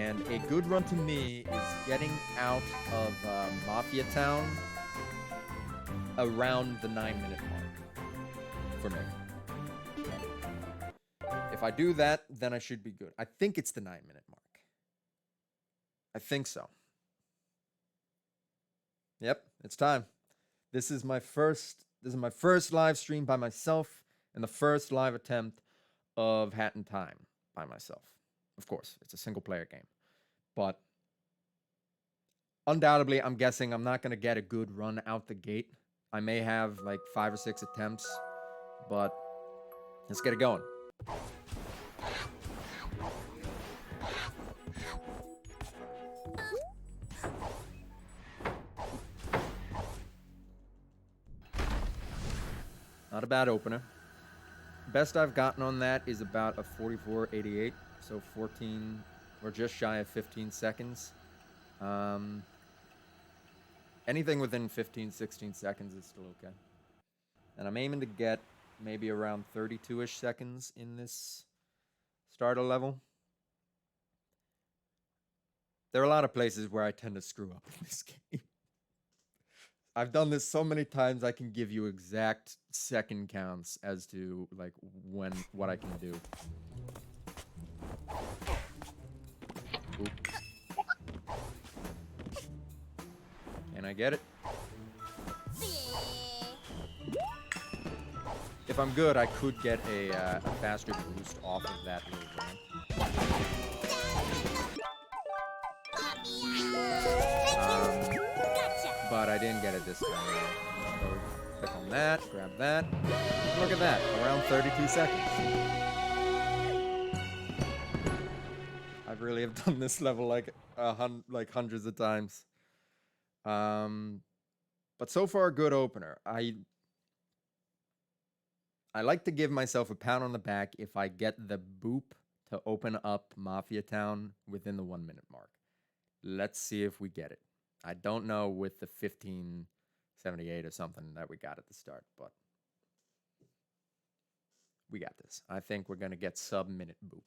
And a good run to me is getting out of Mafia Town around the 9-minute mark for me. If I do that, then I should be good. I think it's the 9-minute mark. I think so. Yep, it's time. This is my first live stream by myself and the first live attempt of Hat in Time by myself. Of course, it's a single player game. But undoubtedly, I'm guessing I'm not going to get a good run out the gate. I may have like 5 or 6 attempts, but let's get it going. Not a bad opener. Best I've gotten on that is about a 44.88, so 14 or just shy of 15 seconds. Anything within 15, 16 seconds is still okay. And I'm aiming to get maybe around 32-ish seconds in this starter level. There are a lot of places where I tend to screw up in this game. I've done this so many times I can give you exact second counts as to like what I can do. Oop. Can I get it? If I'm good, I could get a faster boost off of that little ramp. But I didn't get it this time. So click on that, grab that. Look at that, around 32 seconds. I really have done this level like hundreds of times. But so far, a good opener. I like to give myself a pat on the back if I get the boop to open up Mafia Town within the 1-minute mark. Let's see if we get it. I don't know with the 1578 or something that we got at the start, but we got this. I think we're going to get sub-minute boop.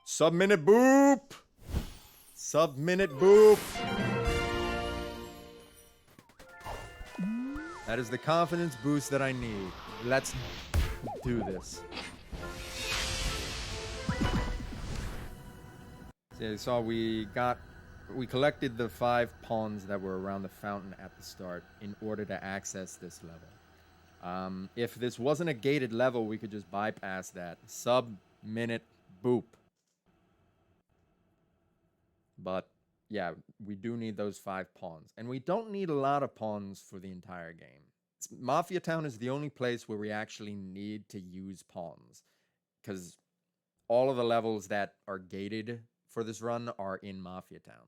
Sub-minute boop! Sub-minute boop! That is the confidence boost that I need. Let's do this. So we collected the 5 pawns that were around the fountain at the start in order to access this level. If this wasn't a gated level, we could just bypass that. Sub-minute boop. But yeah, we do need those 5 pawns. And we don't need a lot of pawns for the entire game. Mafia Town is the only place where we actually need to use pawns. Because all of the levels that are gated for this run are in Mafia Town.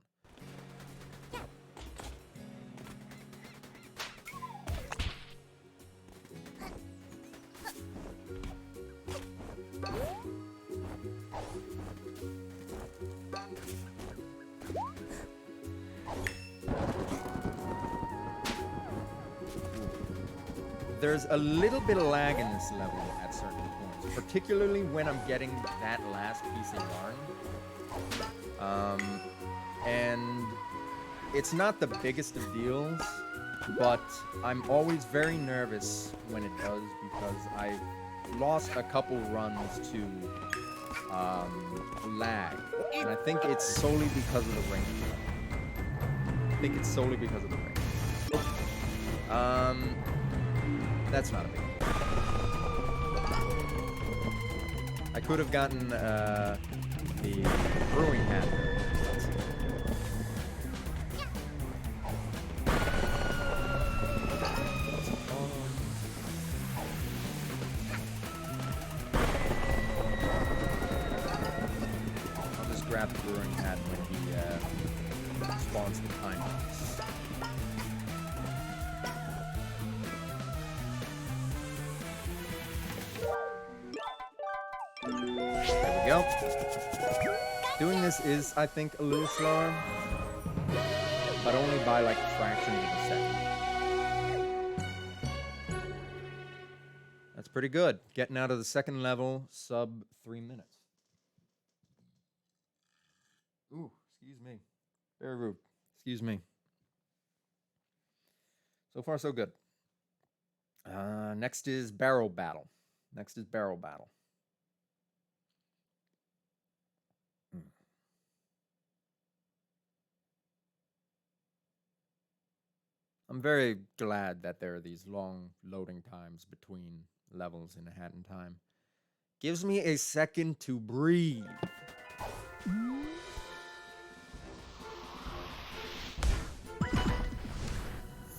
There's a little bit of lag in this level at certain points, particularly when I'm getting that last piece of yarn. And it's not the biggest of deals, but I'm always very nervous when it does because I've lost a couple runs to lag, and I think it's solely because of the range. That's not a big deal. I could have gotten the brewing hat. I'll just grab the brewing hat when he spawns the time box. There we go. Doing this is, I think, a little slower, but only by like fractions of a second. That's pretty good. Getting out of the second level, sub 3 minutes. Ooh, excuse me. Very rude. Excuse me. So far, so good. Next is barrel battle. I'm very glad that there are these long loading times between levels in a Hat in Time. Gives me a second to breathe.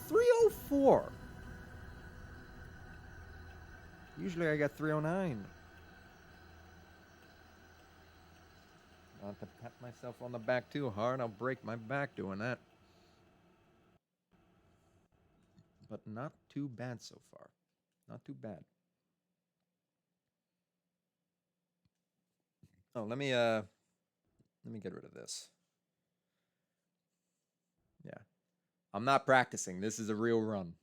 $304. Usually I get 309. Not to pat myself on the back too hard. I'll break my back doing that. But not too bad so far. Not too bad. Oh, let me get rid of this. Yeah. I'm not practicing. This is a real run.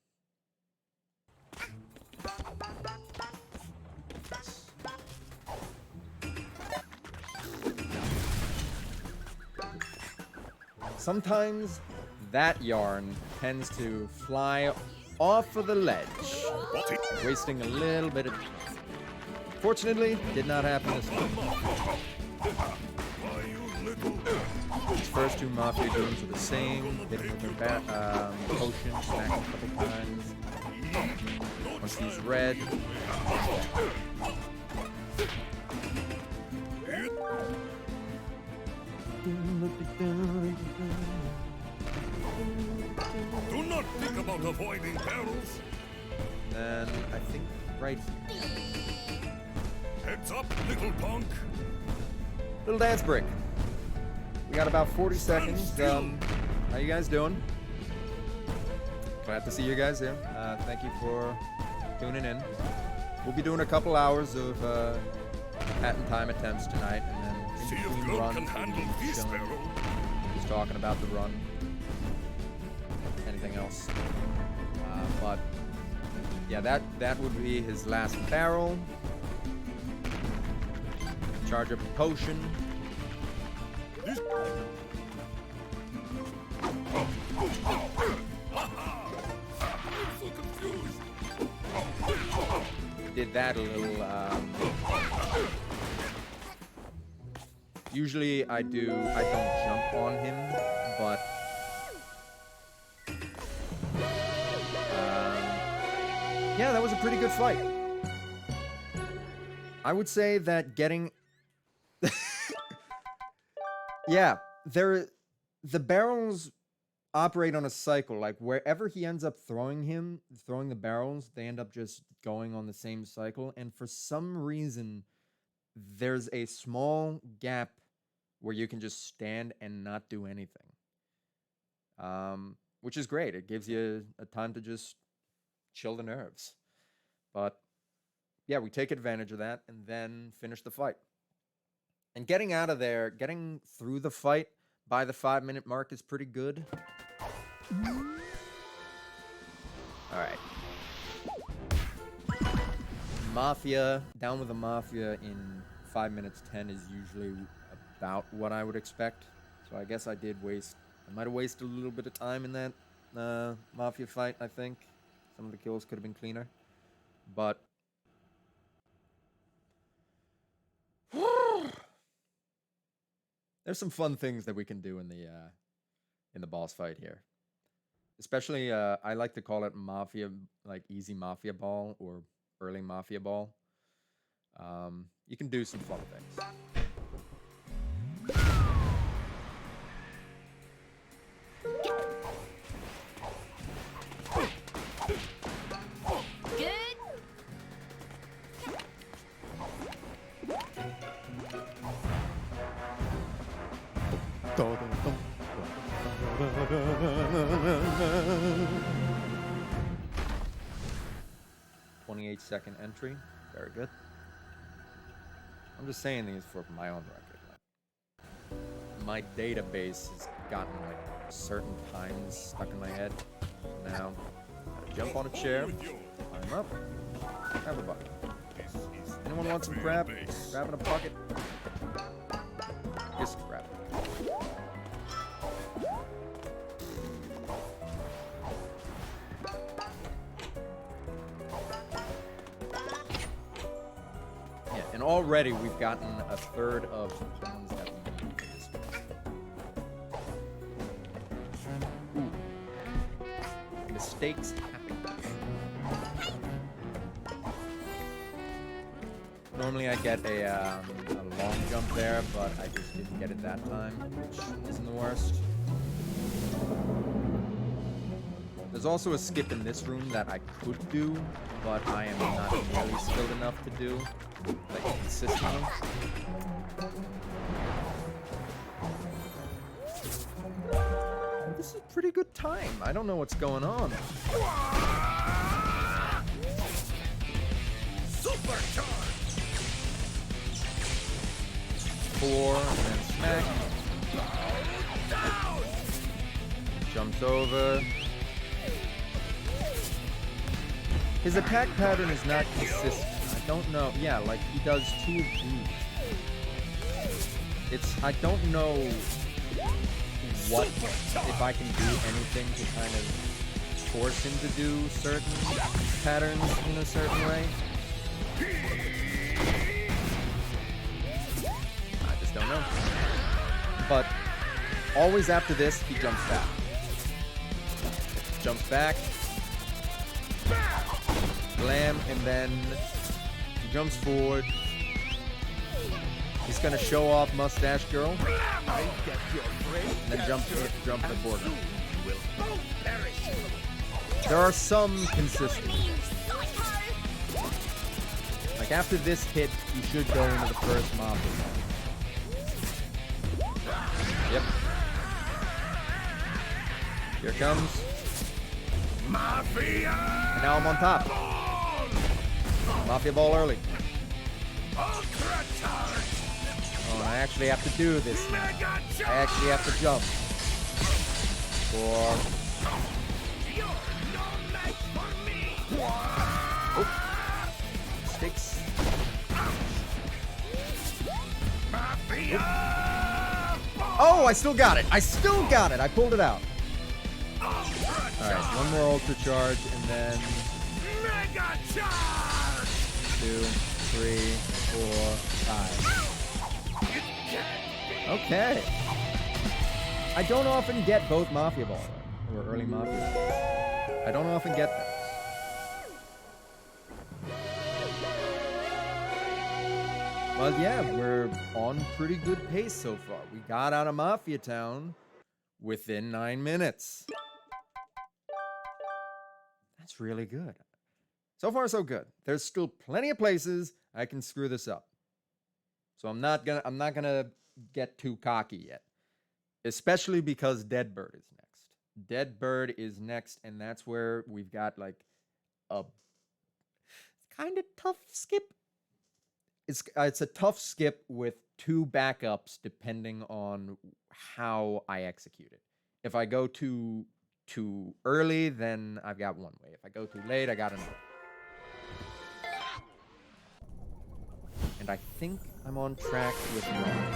Sometimes that yarn tends to fly off of the ledge, wasting a little bit of time. Fortunately, did not happen this time. These first two Mafia games are the same. Hit him with their potion, smack him a couple times. Once he's red. Do not think about avoiding barrels. Then I think right here. Heads up, little punk. Little dance break. We got about 40 seconds. How you guys doing? Glad to see you guys here. Thank you for tuning in. We'll be doing a couple hours of Hat in Time attempts tonight, and then See if between Gurk runs, can handle this chilling, barrel. just talking about the run. Anything else? But yeah, that would be his last barrel. Charge up a potion. This... I'm so confused. Did that a little. Usually I don't jump on him, but yeah, that was a pretty good fight. I would say that getting yeah, the barrels operate on a cycle. Like wherever he ends up throwing the barrels, they end up just going on the same cycle. And for some reason, there's a small gap where you can just stand and not do anything. Which is great. It gives you a time to just chill the nerves. But yeah, we take advantage of that and then finish the fight. And getting out of there, getting through the fight by the 5-minute mark is pretty good. All right. Mafia, down with the Mafia in 5 minutes 10 is usually about what I would expect. So I guess I might have wasted a little bit of time in that Mafia fight, I think. Some of the kills could have been cleaner. But there's some fun things that we can do in the boss fight here. Especially, I like to call it Mafia, like easy Mafia ball or early Mafia ball. You can do some fun things. Good. 28-second entry. Very good. I'm just saying these for my own record. Like, my database has gotten like certain times stuck in my head. Now, gotta jump on a chair, climb up, Grab a bucket. Anyone want some crab? Crab in a bucket? Just grab it. Yeah, and already we've gotten a third of the pawns that we need for this one. Ooh. Mistakes happen. Normally I get a long jump there, but I just didn't get it that time, which isn't the worst. There's also a skip in this room that I could do, but I am not nearly skilled enough to do, like, consistently. This is pretty good time. I don't know what's going on. Supercharge! 4, and then smack. Jumps over. His attack pattern is not consistent. I don't know. Yeah, like he does 2 of these. I don't know what, if I can do anything to kind of force him to do certain patterns in a certain way. I just don't know. But always after this, he jumps back. Jumps back. Blam, and then he jumps forward. He's gonna show off Mustache Girl. And then jump the border. There are some consistencies. Like after this hit, you should go into the first Mafia. Yep. Here comes Mafia! And now I'm on top. Mafia Ball early. Oh, and I actually have to do this now. I actually have to jump. 4. Oh. Sticks. Oh, I still got it. I still got it. I pulled it out. Alright, one more Ultra Charge, and then... Mega Charge! 2, 3, 4, 5. Okay. I don't often get both Mafia Balls, or early Mafia Balls. I don't often get them. Well, yeah, we're on pretty good pace so far. We got out of Mafia Town within 9 minutes. That's really good. So far, so good. There's still plenty of places I can screw this up. So I'm not gonna get too cocky yet. Especially because Dead Bird is next. Dead Bird is next, and that's where we've got like a kind of tough skip. It's a tough skip with 2 backups depending on how I execute it. If I go too early, then I've got one way. If I go too late, I got another. And I think I'm on track with yarn.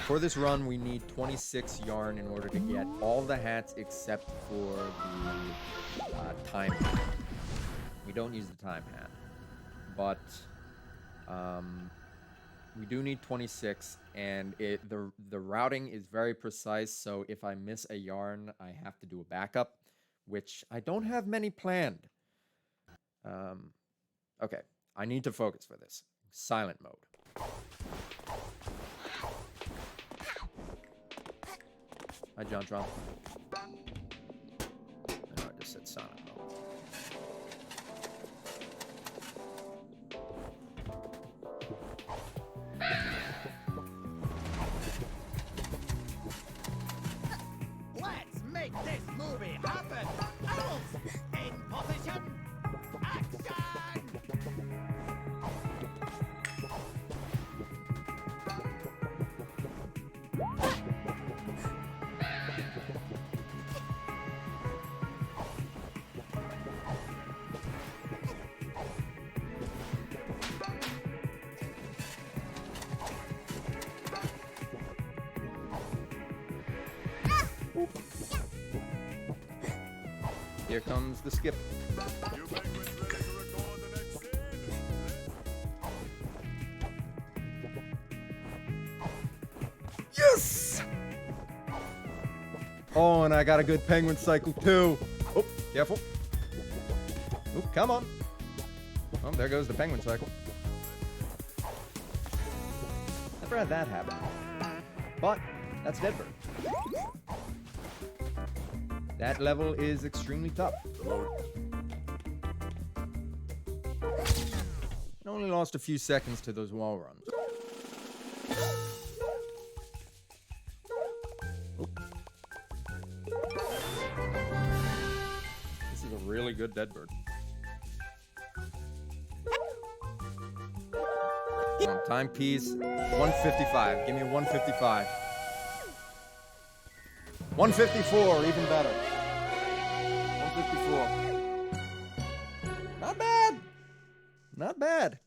For this run, we need 26 yarn in order to get all the hats except for the time hat. We don't use the time hat. But we do need 26, and the routing is very precise, so if I miss a yarn, I have to do a backup, which I don't have many planned. Okay, I need to focus for this. Silent mode. Hi, John Trump. No, I just said silent mode. Let's make this movie happen! Elves, in position, action! Here comes the skip. You penguins ready to record the next scene? Yes! Oh, and I got a good penguin cycle too. Oh, careful. Oh, come on. Oh, there goes the penguin cycle. Never had that happen. But that's Deadbird. That level is extremely tough. I only lost a few seconds to those wall runs. This is a really good Deadbird. Timepiece 155. Give me 155. 154, even better. 154. Not bad. Not bad.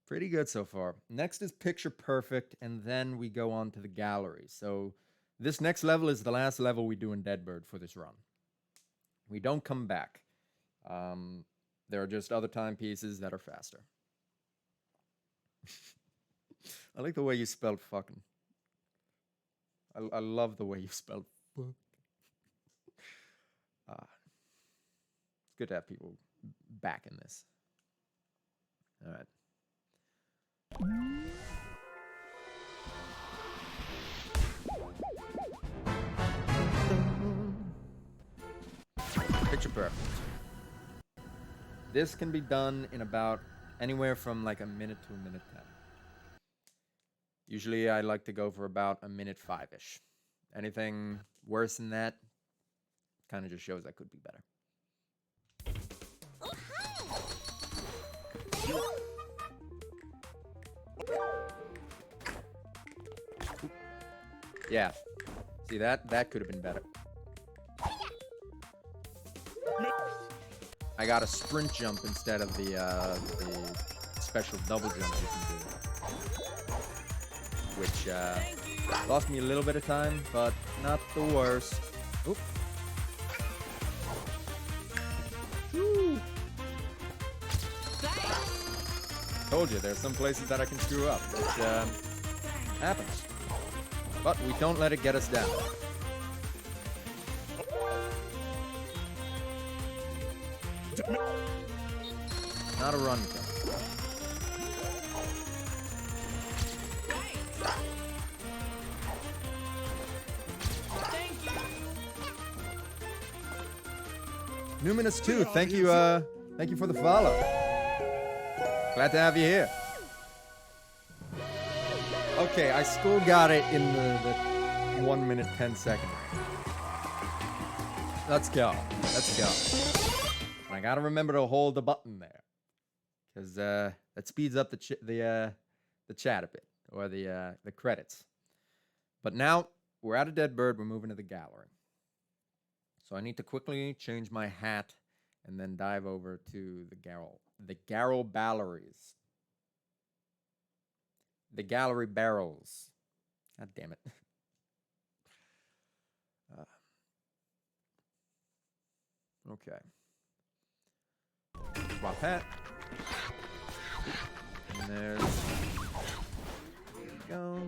Pretty good so far. Next is Picture Perfect, and then we go on to the gallery. So this next level is the last level we do in Deadbird for this run. We don't come back. There are just other timepieces that are faster. I like the way you spelled fucking. I love the way you spelled fuck. It's good to have people back in this. All right. Picture Perfect. This can be done in about anywhere from like a minute to a minute 10. Usually I like to go for about a minute 5-ish. Anything worse than that kind of just shows I could be better. Yeah. See that? That could have been better. I got a sprint jump instead of the special double jump you can do. Which lost me a little bit of time, but not the worst. Oop. Woo. Told you, there's some places that I can screw up, which happens. But we don't let it get us down. Not a run kill. Numinous2, thank you for the follow. Glad to have you here. Okay, I still got it in the 1 minute 10 second range. Let's go. Let's go. And I gotta remember to hold the button there, because that speeds up the chat a bit, or the credits. But now we're out of Deadbird. We're moving to the gallery. So I need to quickly change my hat and then dive over to the Garrow Balleries. The Gallery Barrels. God damn it. Okay. Swap hat. And there we go.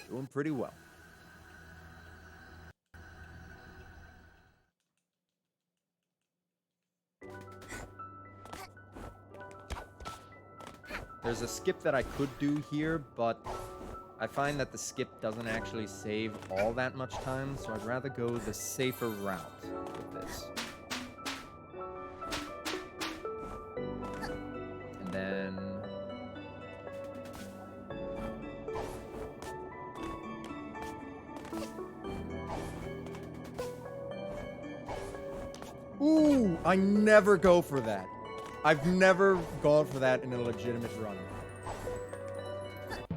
Doing pretty well. There's a skip that I could do here, but I find that the skip doesn't actually save all that much time, so I'd rather go the safer route with this. And then... Ooh, I never go for that. I've never gone for that in a legitimate run.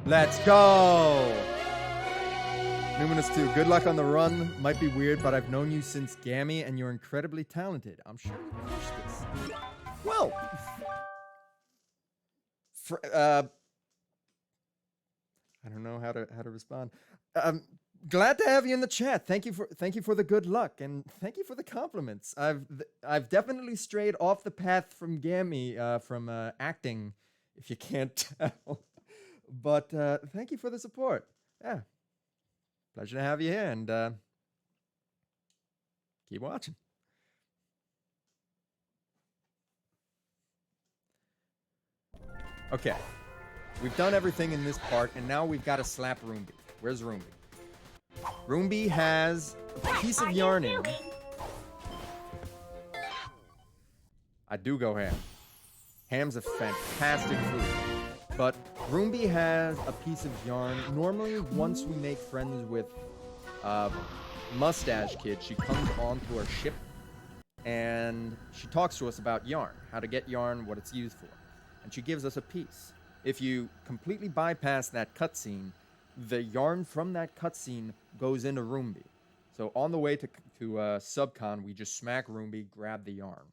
Let's go! Numinous2, good luck on the run. Might be weird, but I've known you since Gammy, and you're incredibly talented. I'm sure you crush this. Well, I don't know how to respond. Glad to have you in the chat. Thank you for the good luck and thank you for the compliments. I've definitely strayed off the path from Gammy from acting, if you can't tell. But thank you for the support. Yeah, pleasure to have you here and keep watching. Okay, we've done everything in this part, and now we've got to slap Roomby. Where's Roomby? Roomby has a piece of yarn in. I do go ham. Ham's a fantastic food. But Roomby has a piece of yarn. Normally, once we make friends with Mustache Kid, she comes onto our ship and she talks to us about yarn, how to get yarn, what it's used for. And she gives us a piece. If you completely bypass that cutscene, the yarn from that cutscene goes into Roomby. So on the way to Subcon, we just smack Roomby, grab the yarn.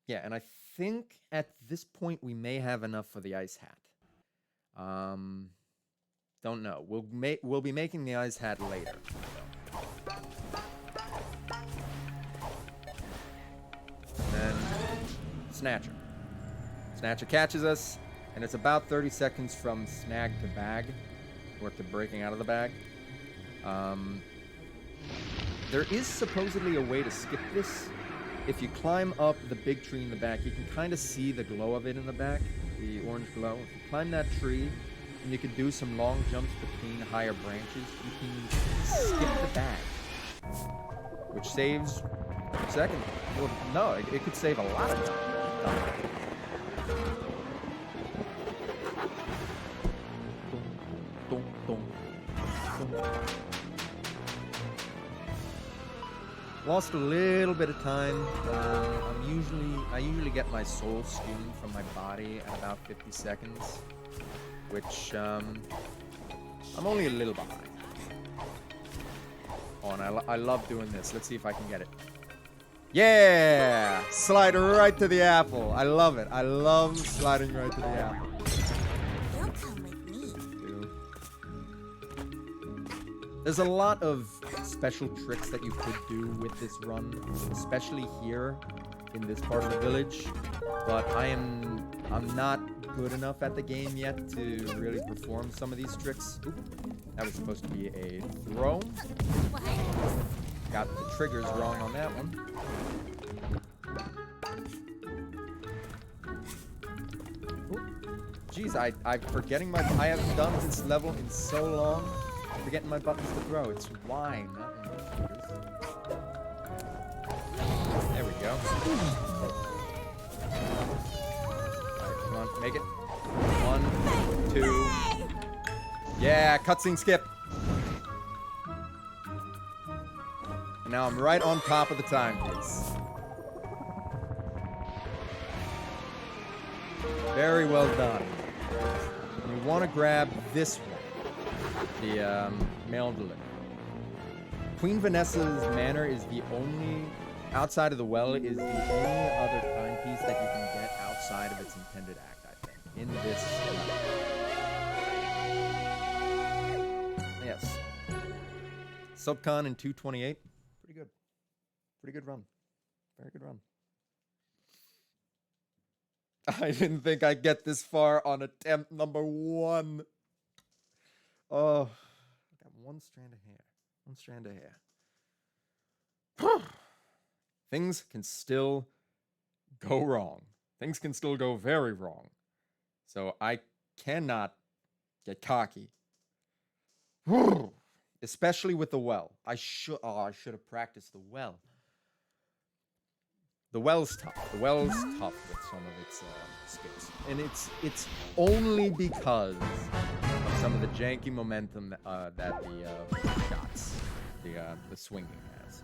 Yeah, and I think at this point we may have enough for the ice hat. Don't know. We'll be making the ice hat later. And Snatcher. Snatcher catches us, and it's about 30 seconds from snag to bag, or to breaking out of the bag. There is supposedly a way to skip this. If you climb up the big tree in the back, you can kind of see the glow of it in the back, the orange glow. If you climb that tree, and you can do some long jumps between higher branches, you can skip the bag, which saves a second. Well, no, it could save a lot of time. Lost a little bit of time. I usually get my soul steamed from my body at about 50 seconds, which I'm only a little behind. Oh, and I love doing this. Let's see if I can get it. Yeah! Slide right to the apple. I love it. I love sliding right to the apple. You'll come with me. There's a lot of special tricks that you could do with this run, especially here in this part of the village, but I'm not good enough at the game yet to really perform some of these tricks. Oop, that was supposed to be a throw. Got the triggers wrong on that one. Jeez, I'm forgetting I haven't done this level in so long. I'm forgetting my buttons to throw. It's Y, not in the triggers. There we go. Alright, come on, make it. 1, 2. Yeah, cutscene skip. And now I'm right on top of the timepiece. Very well done. You want to grab this one, the mail delivery. Queen Vanessa's manor is the only, outside of the well, is the only other timepiece that you can get outside of its intended act, I think, in this level. Yes. Subcon in 2:28. Pretty good. Pretty good run. Very good run. I didn't think I'd get this far on attempt number 1. Oh, I got one strand of hair. One strand of hair. Things can still go wrong. Things can still go very wrong. So I cannot get cocky. Especially with the well. I should have practiced the well. The well's tough. The well's tough with some of its skips. And it's only because of some of the janky momentum that the shots, the swinging has.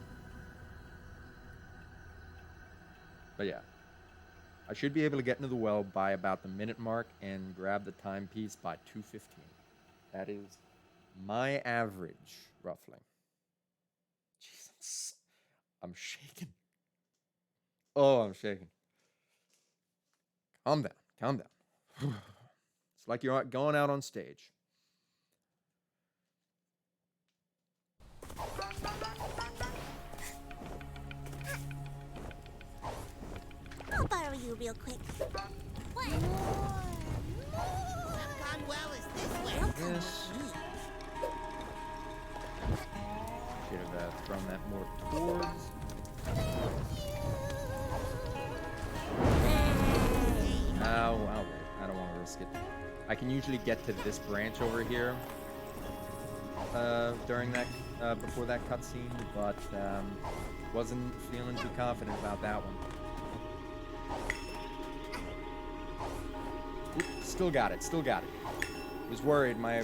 But yeah. I should be able to get into the well by about the minute mark and grab the timepiece by 2:15. That is my average, roughly. Jeez, I'm shaking. Oh, I'm shaking. Calm down. Calm down. It's like you're going out on stage. I'll borrow you real quick. What? Gone well is this way. You'll come Yes. with me. Should have thrown that more towards. Ow, ow, I don't want to risk it. I can usually get to this branch over here during that, before that cutscene, but wasn't feeling too confident about that one. Oop, still got it, still got it. Was worried my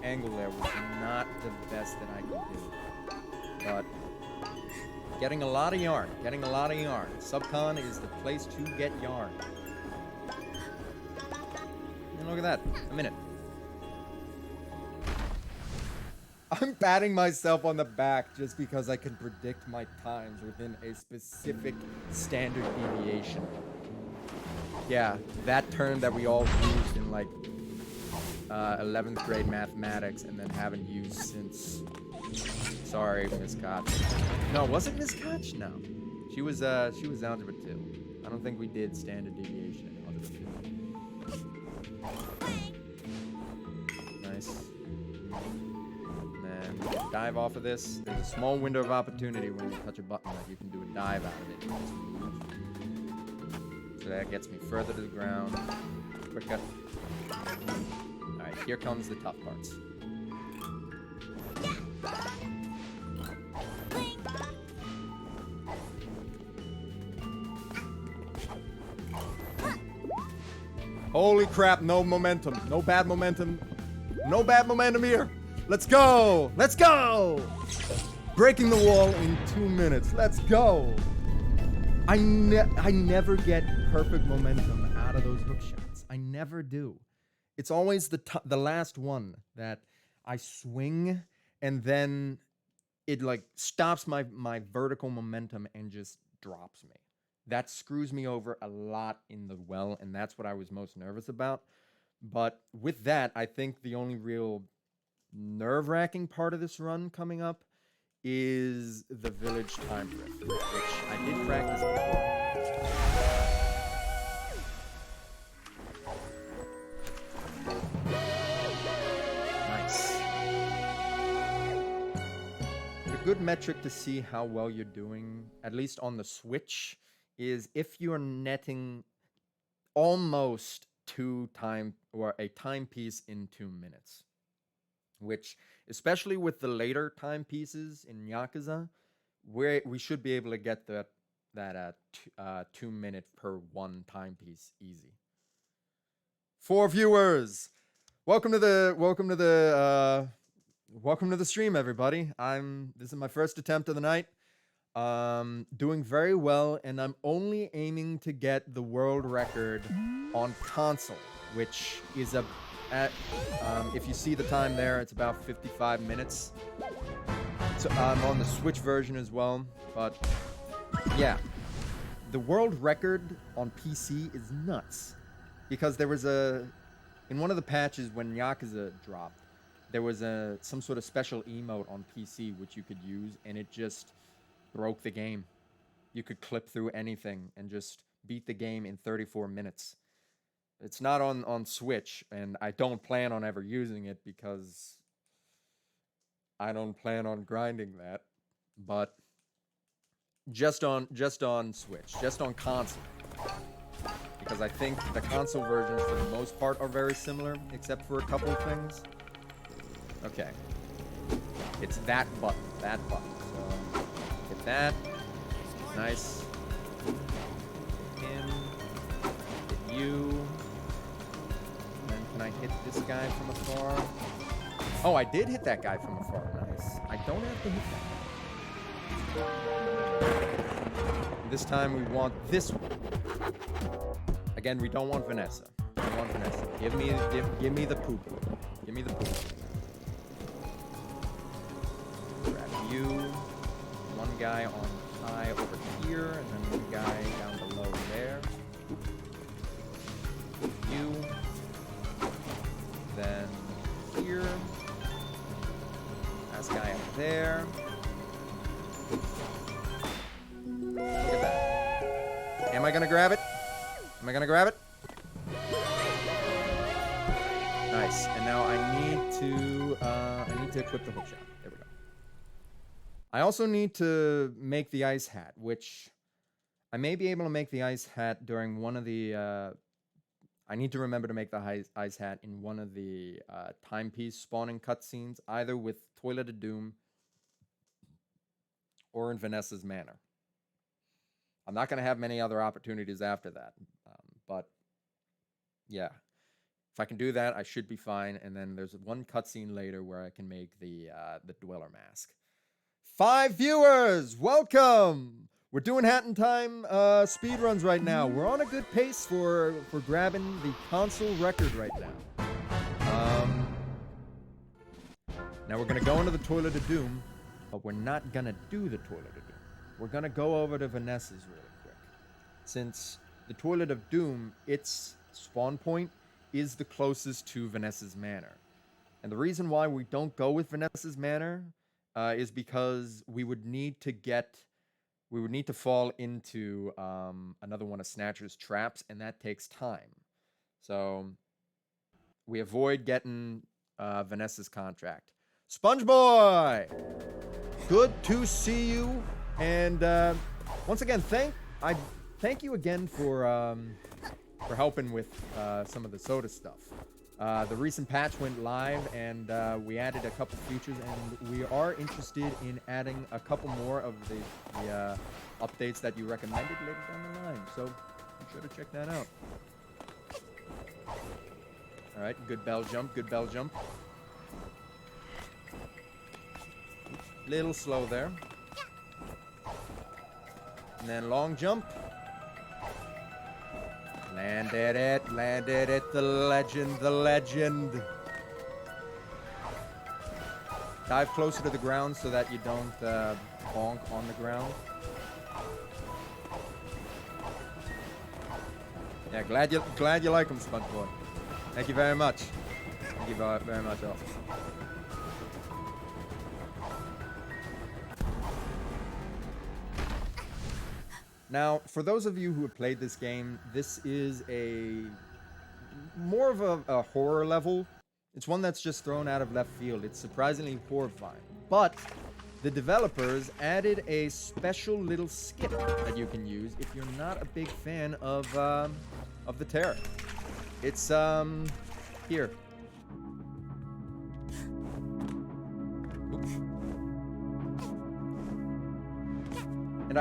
angle there was not the best that I could do. But getting a lot of yarn, Subcon is the place to get yarn. And look at that, a minute. I'm patting myself on the back just because I can predict my times within a specific standard deviation. Yeah, that term that we all used in like 11th grade mathematics and then haven't used since. Sorry, Miss Koch. No, was it Miss Koch? No, she was algebra 2. I don't think we did standard deviation in algebra 2. Nice. And then dive off of this. There's a small window of opportunity when you touch a button that you can do a dive out of it. So that gets me further to the ground. Quicker. Alright, here comes the tough parts. Holy crap, no momentum. No bad momentum. No bad momentum here. Let's go. Let's go. Breaking the wall in 2 minutes. Let's go. I never get perfect momentum out of those hook shots. I never do. It's always the last one that I swing and then it like stops my vertical momentum and just drops me. That screws me over a lot in the well, and that's what I was most nervous about. But with that, I think the only real nerve-wracking part of this run coming up is the village time drift, which I did practice before. Nice. A good metric to see how well you're doing, at least on the Switch, is if you're netting almost a timepiece in 2 minutes. Which, especially with the later timepieces in Yakuza, we should be able to get that 2 minute per one timepiece easy. 4 viewers, welcome to the stream, everybody. This is my first attempt of the night. Doing very well, and I'm only aiming to get the world record on console, which is if you see the time there, it's about 55 minutes. So I'm on the Switch version as well, but yeah, the world record on PC is nuts because there was in one of the patches when Yakuza dropped, there was some sort of special emote on PC which you could use, and it just broke the game. You could clip through anything and just beat the game in 34 minutes. It's not on Switch, and I don't plan on ever using it because I don't plan on grinding that. But just on Switch, just on console. Because I think the console versions for the most part are very similar, except for a couple of things. Okay. It's that button. So hit that. Nice. Hit him. Hit you. Can I hit this guy from afar? Oh, I did hit that guy from afar. Nice. I don't have to hit that guy. This time we want this one. Again, we don't want Vanessa. We don't want Vanessa. Give me the poop. Give me the poop. Grab you. One guy on high over here, and then one guy down below there. You. Then here. Last guy up there. Look at that. Am I gonna grab it? Am I gonna grab it? Nice. And now I need to equip the hook shot. There we go. I also need to make the ice hat, which I may be able to make the ice hat during one of the. I need to remember to make the ice hat in one of the timepiece spawning cutscenes, either with Toilet of Doom or in Vanessa's Manor. I'm not going to have many other opportunities after that, but yeah. If I can do that, I should be fine. And then there's one cutscene later where I can make the Dweller Mask. 5 viewers! Welcome! We're doing Hat in Time speed runs right now. We're on a good pace for grabbing the console record right now. Now we're going to go into the Toilet of Doom, but we're not going to do the Toilet of Doom. We're going to go over to Vanessa's really quick. Since the Toilet of Doom, its spawn point is the closest to Vanessa's Manor. And the reason why we don't go with Vanessa's Manor is because we would need to fall into another one of Snatcher's traps, and that takes time. So we avoid getting Vanessa's contract. SpongeBoy! Good to see you. And once again, thank you again for helping with some of the soda stuff. The recent patch went live, and we added a couple features, and we are interested in adding a couple more of the updates that you recommended later down the line. So be sure to check that out. All right, good bell jump, good bell jump. Little slow there. And then long jump. Landed it, the legend. Dive closer to the ground so that you don't bonk on the ground. Yeah, glad you like them, SpongeBoy. Thank you very much. Thank you very much, all. Now, for those of you who have played this game, this is more of a horror level. It's one that's just thrown out of left field. It's surprisingly horrifying. But the developers added a special little skip that you can use if you're not a big fan of the terror. It's here. And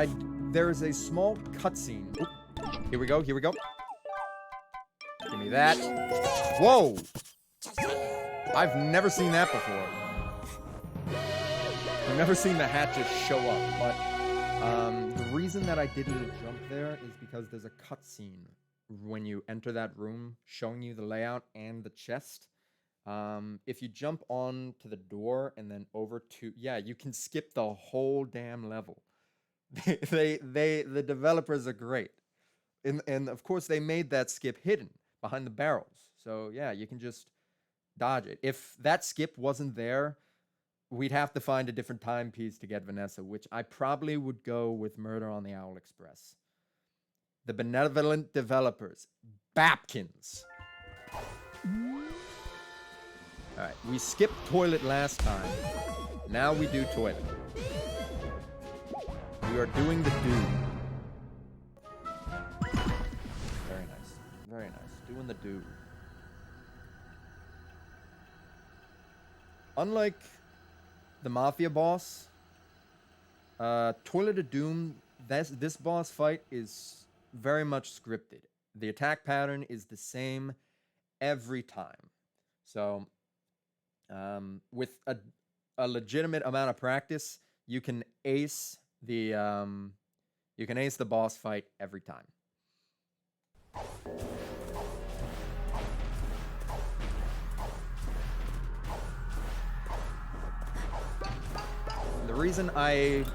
there is a small cutscene. Here we go. Give me that. Whoa! I've never seen that before. I've never seen the hat just show up. But the reason that I did a jump there is because there's a cutscene when you enter that room showing you the layout and the chest. If you jump on to the door and then over to... Yeah, you can skip the whole damn level. The developers are great, and of course they made that skip hidden behind the barrels. So yeah, you can just dodge it. If that skip wasn't there, we'd have to find a different timepiece to get Vanessa, which I probably would go with Murder on the Owl Express. The benevolent developers, Bapkins. All right, we skipped toilet last time. Now we do toilet. We are doing the do. Very nice. Very nice. Doing the do. Unlike the Mafia boss, Toilet of Doom, this boss fight is very much scripted. The attack pattern is the same every time. So, with a legitimate amount of practice, you can ace the boss fight every time. The reason I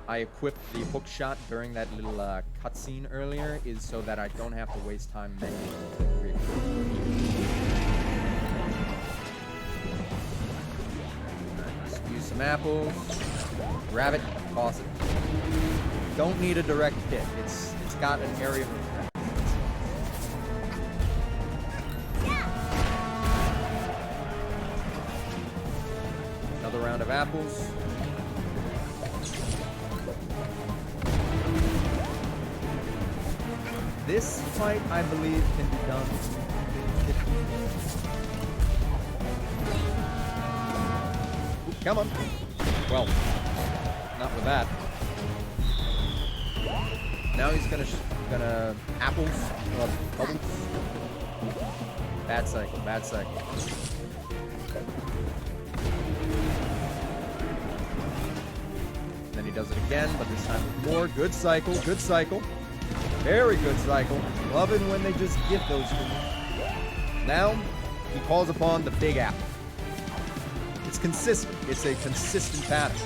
equipped the hook shot during that little cutscene earlier is so that I don't have to waste time manually to re-equip Just use some apples. Grab it, toss it. Don't need a direct hit. It's got an area of effect. Another round of apples. This fight, I believe, can be done in 15 minutes. Ooh, come on. Well, not with that. Now he's gonna apples, bubbles. Bad cycle, bad cycle. Then he does it again, but this time with more. Good cycle, good cycle. Very good cycle. Loving when they just get those to me. Now, he calls upon the big apple. It's consistent. It's a consistent pattern.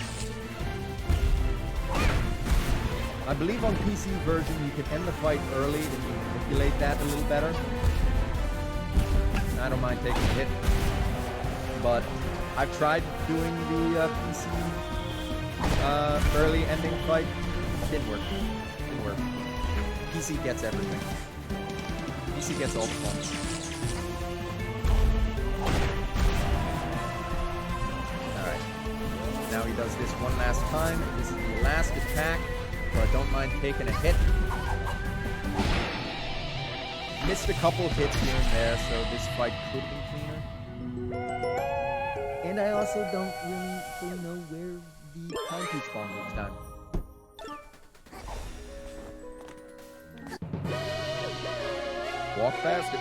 I believe on PC version you can end the fight early and you manipulate that a little better. I don't mind taking a hit. But I've tried doing the PC early ending fight. Didn't work. Didn't work. PC gets everything. PC gets all the fun. Alright. Now he does this one last time. This is the last attack, so I don't mind taking a hit. Missed a couple hits here and there, so this fight could have been cleaner. And I also don't really fully know where the time peach bomb is time. Walk faster.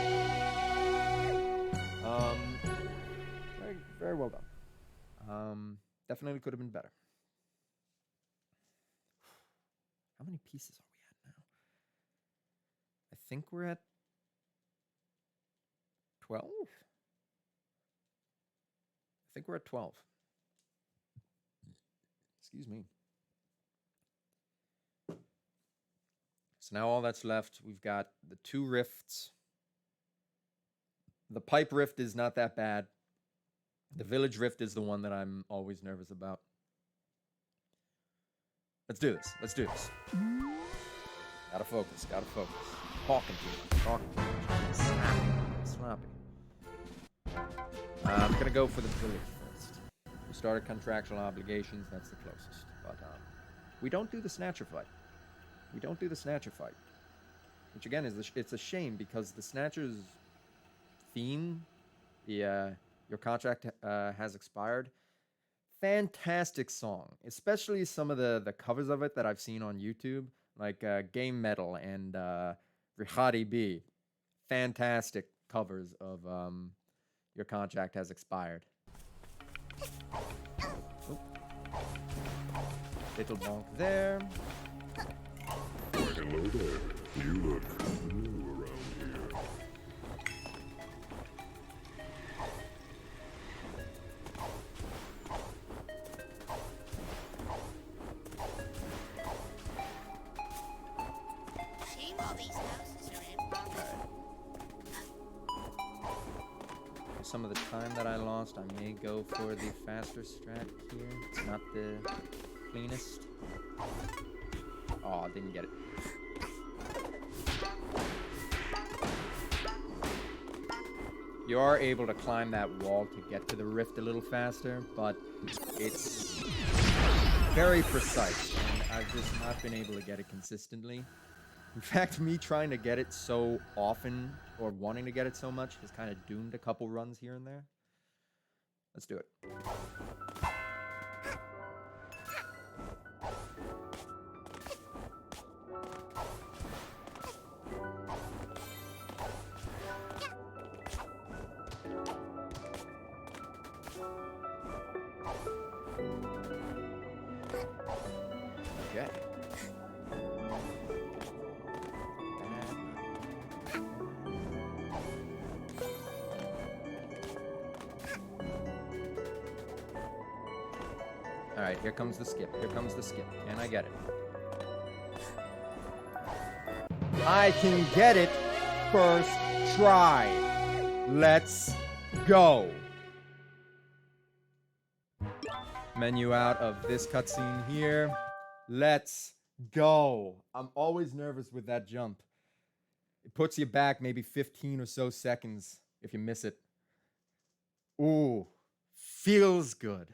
Very well done. Definitely could have been better. How many pieces are we at now? I think we're at 12? I think we're at 12. Excuse me. So now all that's left, we've got the 2 rifts. The pipe rift is not that bad. The village rift is the one that I'm always nervous about. Let's do this. Let's do this. Gotta focus. Gotta focus. Talking to you. Talking to you. Snappy. Sloppy. I'm gonna go for the village first. We started contractual obligations. That's the closest. But we don't do the snatcher fight. We don't do the snatcher fight, which again is it's a shame because the snatcher's theme, your contract has expired. Fantastic song, especially some of the covers of it that I've seen on YouTube, like Game Metal and Rihadi B. Fantastic covers of Your Contract Has Expired. Oop. Little bonk there. Hello there. You look new around here. Shame all these houses are in. Some of the time that I lost, I may go for the faster strat here. It's not the cleanest. Oh, I didn't get it. You are able to climb that wall to get to the rift a little faster, but it's very precise, and I've just not been able to get it consistently. In fact, me trying to get it so often, or wanting to get it so much, has kind of doomed a couple runs here and there. Let's do it. Okay. Alright, here comes the skip. Here comes the skip. Can I get it? I can get it! first try. Let's go. Menu out of this cutscene here. Let's go. I'm always nervous with that jump. It puts you back maybe 15 or so seconds if you miss it. Ooh, feels good.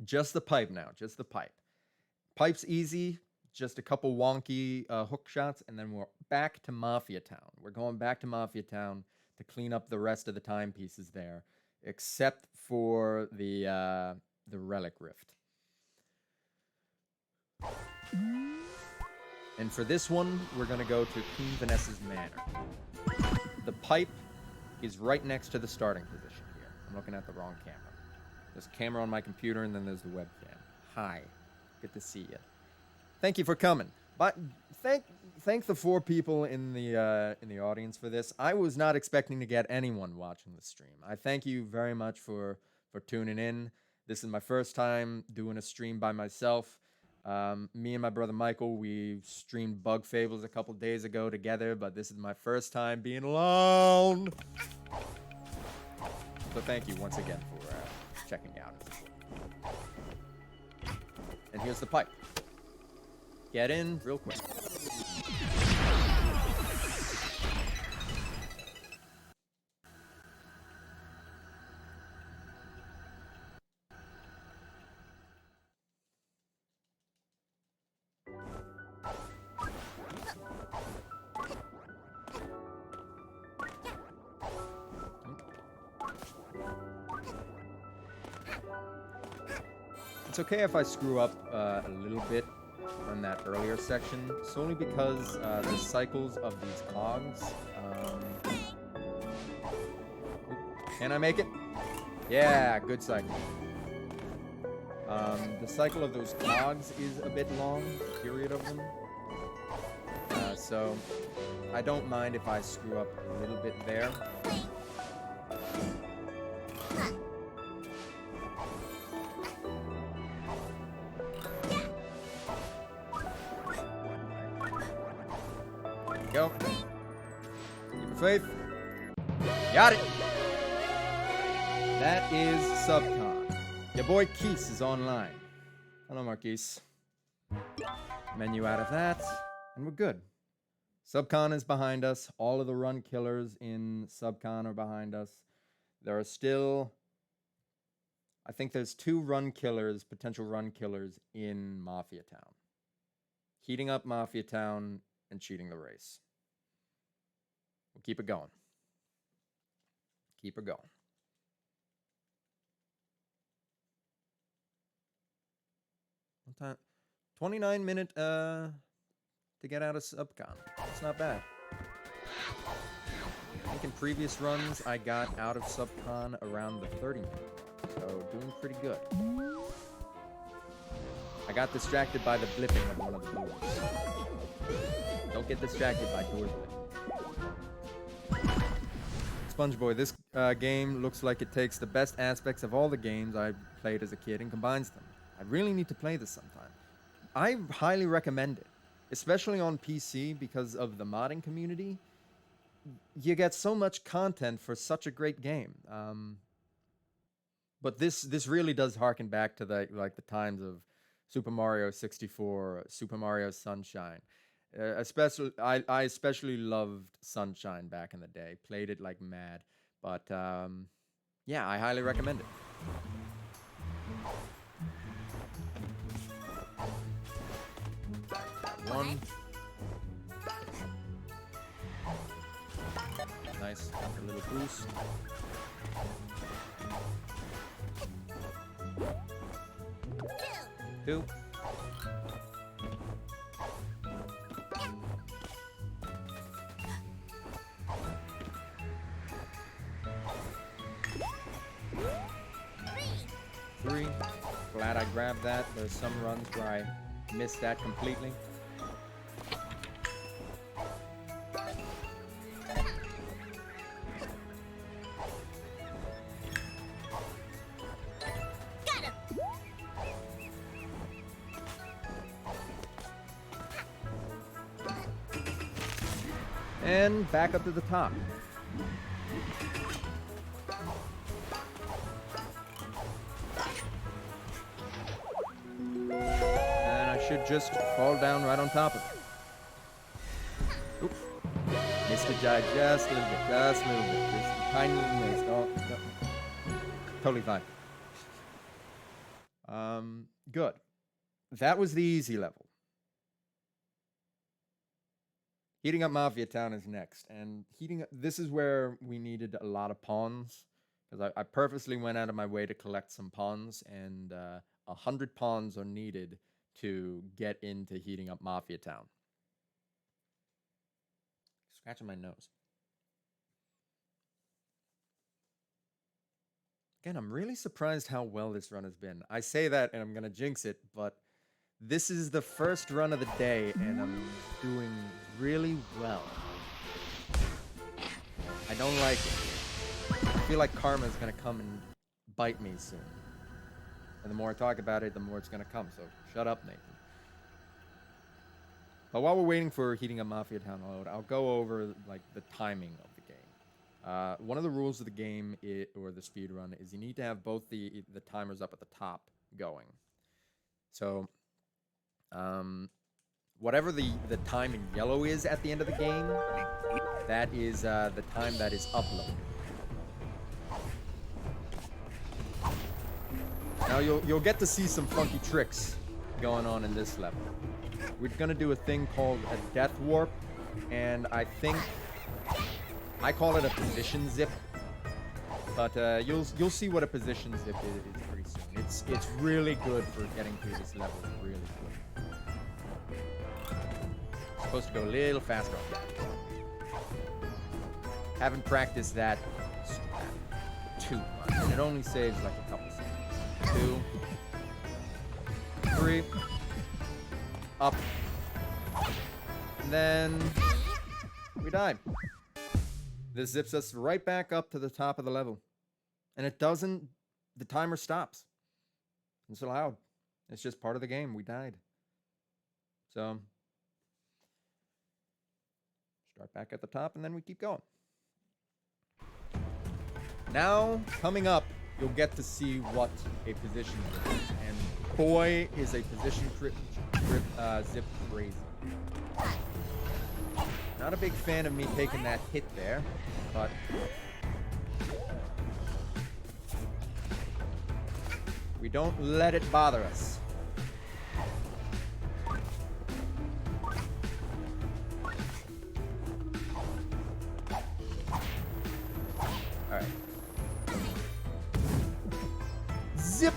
Just the pipe now, just the pipe. Pipe's easy, just a couple wonky hook shots, and then we're back to Mafia Town. We're going back to Mafia Town to clean up the rest of the timepieces there, except for the Relic Rift. And for this one, we're going to go to Queen Vanessa's Manor. The pipe is right next to the starting position here. I'm looking at the wrong camera. There's a camera on my computer, and then there's the webcam. Hi. Good to see you. Thank you for coming. But thank the 4 people in the audience for this. I was not expecting to get anyone watching the stream. I thank you very much for tuning in. This is my first time doing a stream by myself. Me and my brother Michael, we streamed Bug Fables a couple days ago together, but this is my first time being alone. So thank you once again for checking out. And here's the pipe. Get in real quick. It's okay if I screw up a little bit on that earlier section, solely because the cycles of these cogs. Can I make it? Yeah, good cycle. The cycle of those cogs is a bit long, the period of them. So I don't mind if I screw up a little bit there. Go. Keep your faith. Got it. That is Subcon. Your boy Keese is online. Hello, Marquise. Menu out of that, and we're good. Subcon is behind us. All of the run killers in Subcon are behind us. There are still, I think there's 2 run killers, potential run killers in Mafia Town. Heating up Mafia Town and cheating the race. We'll keep it going. Keep it going. What time? 29-minute to get out of Subcon. That's not bad. I think in previous runs I got out of Subcon around the 30-minute mark, so doing pretty good. I got distracted by the blipping of one of the doors. Don't get distracted by doors blipping. SpongeBoy, this game looks like it takes the best aspects of all the games I played as a kid and combines them. I really need to play this sometime. I highly recommend it, especially on PC because of the modding community. You get so much content for such a great game. But this really does harken back to the times of Super Mario 64, Super Mario Sunshine. I especially loved Sunshine back in the day. Played it like mad. But yeah, I highly recommend it. One. Nice. A little boost. Two. Three. Glad I grabbed that. There's some runs where I missed that completely. And back up to the top. And I should just fall down right on top of it. Oop. Missed it just a little bit, just a little bit. Just a tiny little miss. Oh, no. Totally fine. Good. That was the easy level. Heating up Mafia Town is next, and this is where we needed a lot of pawns, because I purposely went out of my way to collect some pawns, and 100 pawns are needed to get into heating up Mafia Town. Scratching my nose. Again, I'm really surprised how well this run has been. I say that and I'm gonna jinx it, but this is the first run of the day, and I'm doing really well. I don't like it. I feel like karma is gonna come and bite me soon. And the more I talk about it, the more it's gonna come, so shut up, Nathan. But while we're waiting for heating up Mafia Town to load, I'll go over like the timing of the game. One of the rules of the game, or the speed run, is you need to have both the timers up at the top going. So, whatever the time in yellow is at the end of the game, that is the time that is uploaded. Now you'll get to see some funky tricks going on in this level. We're gonna do a thing called a death warp, and I think I call it a position zip, but you'll see what a position zip is pretty soon. It's really good for getting through this level. Really good. Supposed to go a little faster on that. Haven't practiced that too much, and it only saves like a couple seconds. 2, 3, up, and then we die. This zips us right back up to the top of the level, and it doesn't. The timer stops. It's allowed. It's just part of the game. We died. So start back at the top, and then we keep going. Now, coming up, you'll get to see what a position is. And boy, is a position zip crazy. Not a big fan of me taking that hit there, but we don't let it bother us. Alright. Zip!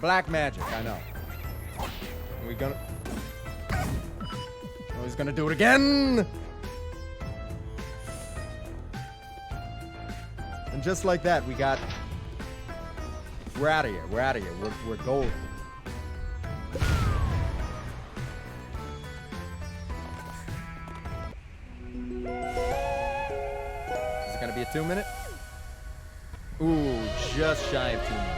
Black magic, I know. Are we gonna... Oh, he's gonna do it again! And just like that, we got... We're out of here. We're out of here. We're gold. Is it gonna be a 2-minute? Ooh, just shy of 2 minutes.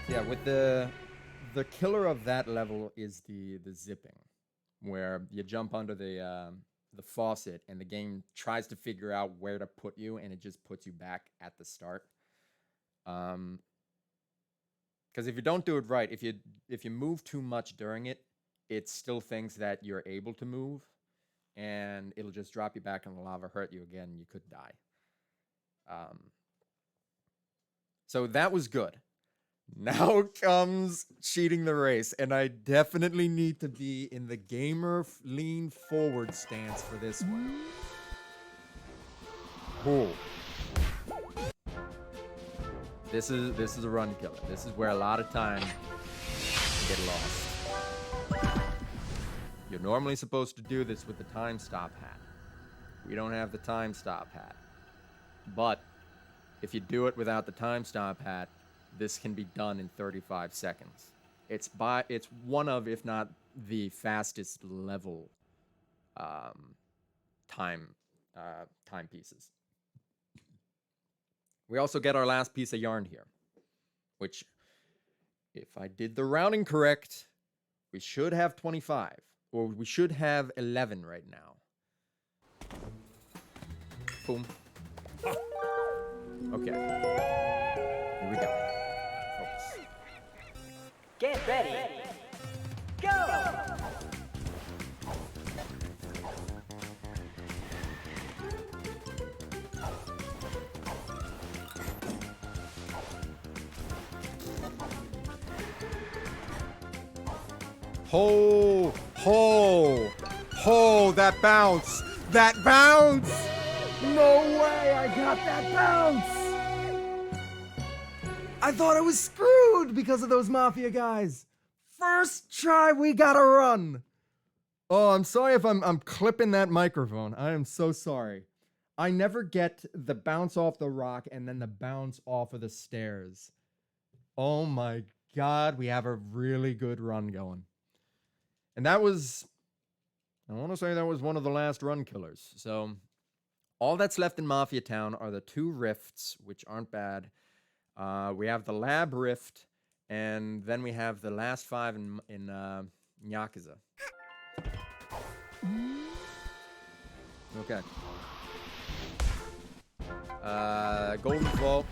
Yeah, with the killer of that level is the zipping, where you jump under the faucet and the game tries to figure out where to put you, and it just puts you back at the start. Because if you don't do it right, if you move too much during it, it still thinks that you're able to move, and it'll just drop you back in the lava, hurt you again, and you could die. So that was good. Now comes cheating the race, and I definitely need to be in the gamer lean forward stance for this one. Cool. This is a run killer. This is where a lot of time get lost. You're normally supposed to do this with the time stop hat. We don't have the time stop hat. But if you do it without the time stop hat, this can be done in 35 seconds. It's one of, if not the fastest level timepieces. We also get our last piece of yarn here, which If I did the rounding correct, we should have 25. Or we should have 11 right now. Boom. Okay. Here we go. Focus. Get ready. Go! Ho! Ho! Ho! That bounce! That bounce! No way! I got that bounce! I thought I was screwed because of those Mafia guys. First try, we gotta run. Oh, I'm sorry if I'm clipping that microphone. I am so sorry. I never get the bounce off the rock and then the bounce off of the stairs. Oh my God, we have a really good run going. And that was, I want to say that was one of the last run killers. So all that's left in Mafia Town are the 2 rifts, which aren't bad. We have the lab rift, and then we have the last 5 in Yakuza. Okay. Golden Vault.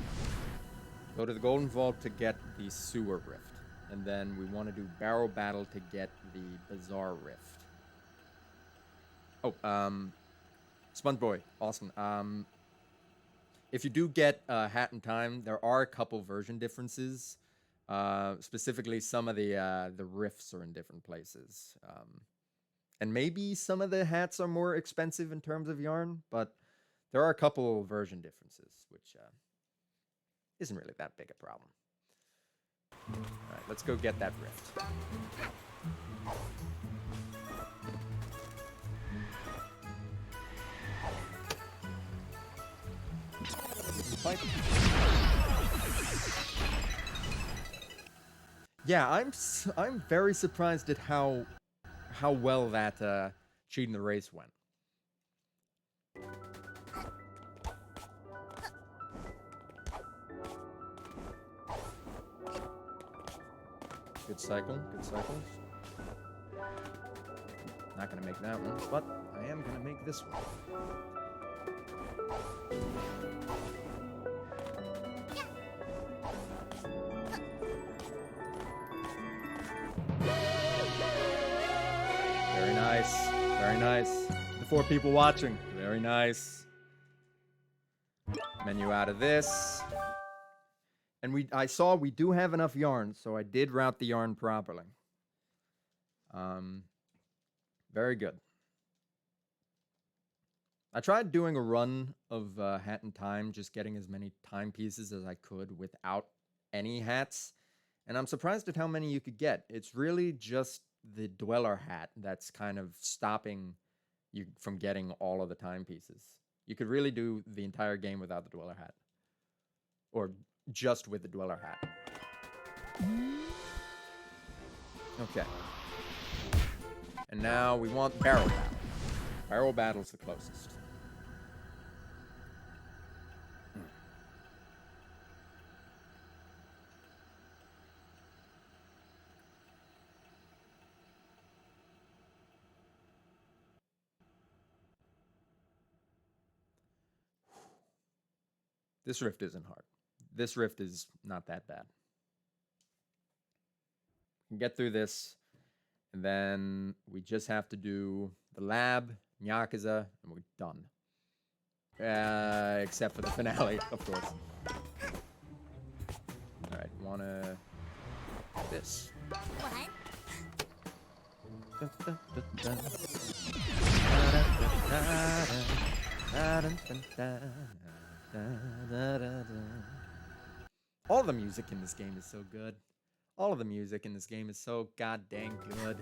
Go to the Golden Vault to get the sewer rift. And then we want to do barrel battle to get the bizarre rift. Oh, Sponge Boy, Austin. If you do get Hat in Time, there are a couple version differences. Specifically, some of the rifts are in different places. And maybe some of the hats are more expensive in terms of yarn, but there are a couple version differences, which isn't really that big a problem. Alright, let's go get that rift. Fight. Yeah, I'm very surprised at how well that cheating the race went. Good cycle, good cycles. Not gonna make that one, but I am gonna make this one. Very nice, very nice. The 4 people watching, very nice. Menu out of this. And I saw we do have enough yarn, so I did route the yarn properly. Very good. I tried doing a run of Hat in Time, just getting as many timepieces as I could without any hats. And I'm surprised at how many you could get. It's really just the Dweller hat that's kind of stopping you from getting all of the timepieces. You could really do the entire game without the Dweller hat. Or just with the Dweller hat. Okay. And now we want Barrel Battle. Barrel Battle's the closest. This rift isn't hard. This rift is not that bad. We can get through this, and then we just have to do the lab, Yakuza, and we're done. Except for the finale, of course. Alright, wanna... this. What? All the music in this game is so good. All of the music in this game is so goddamn good.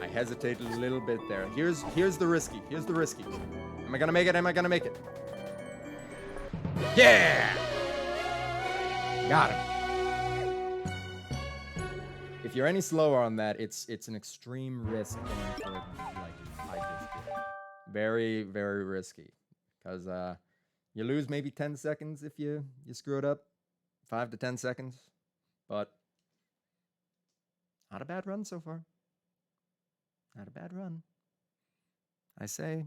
I hesitated a little bit there. Here's the risky. Here's the risky. Am I gonna make it? Am I gonna make it? Yeah! Got him. If you're any slower on that, it's an extreme risk going for it like I just did. Very, very risky. Because you lose maybe 10 seconds if you screw it up. 5 to 10 seconds. But not a bad run so far. Not a bad run. I say.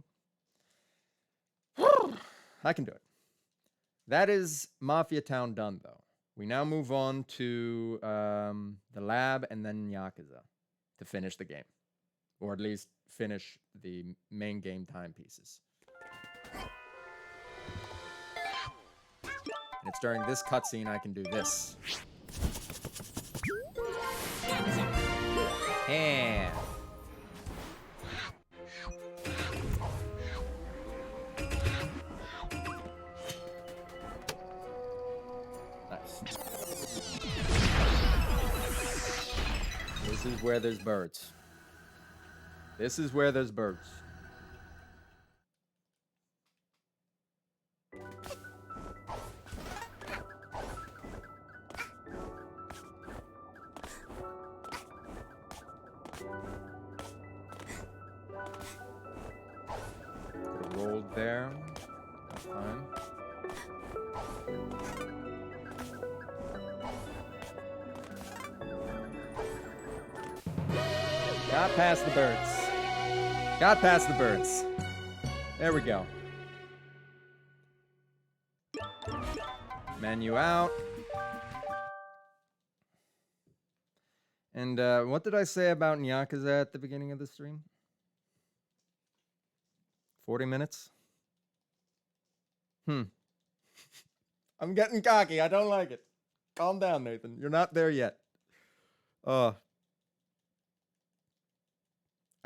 I can do it. That is Mafia Town done, though. We now move on to the lab and then Yakuza to finish the game. Or at least finish the main game timepieces. And it's during this cutscene I can do this. And nice. This is where there's birds. This is where there's birds. Could've rolled there. That's fine. Got past the birds. Got past the birds. There we go. Menu out. And what did I say about Yakuza at the beginning of the stream? 40 minutes? I'm getting cocky. I don't like it. Calm down, Nathan. You're not there yet.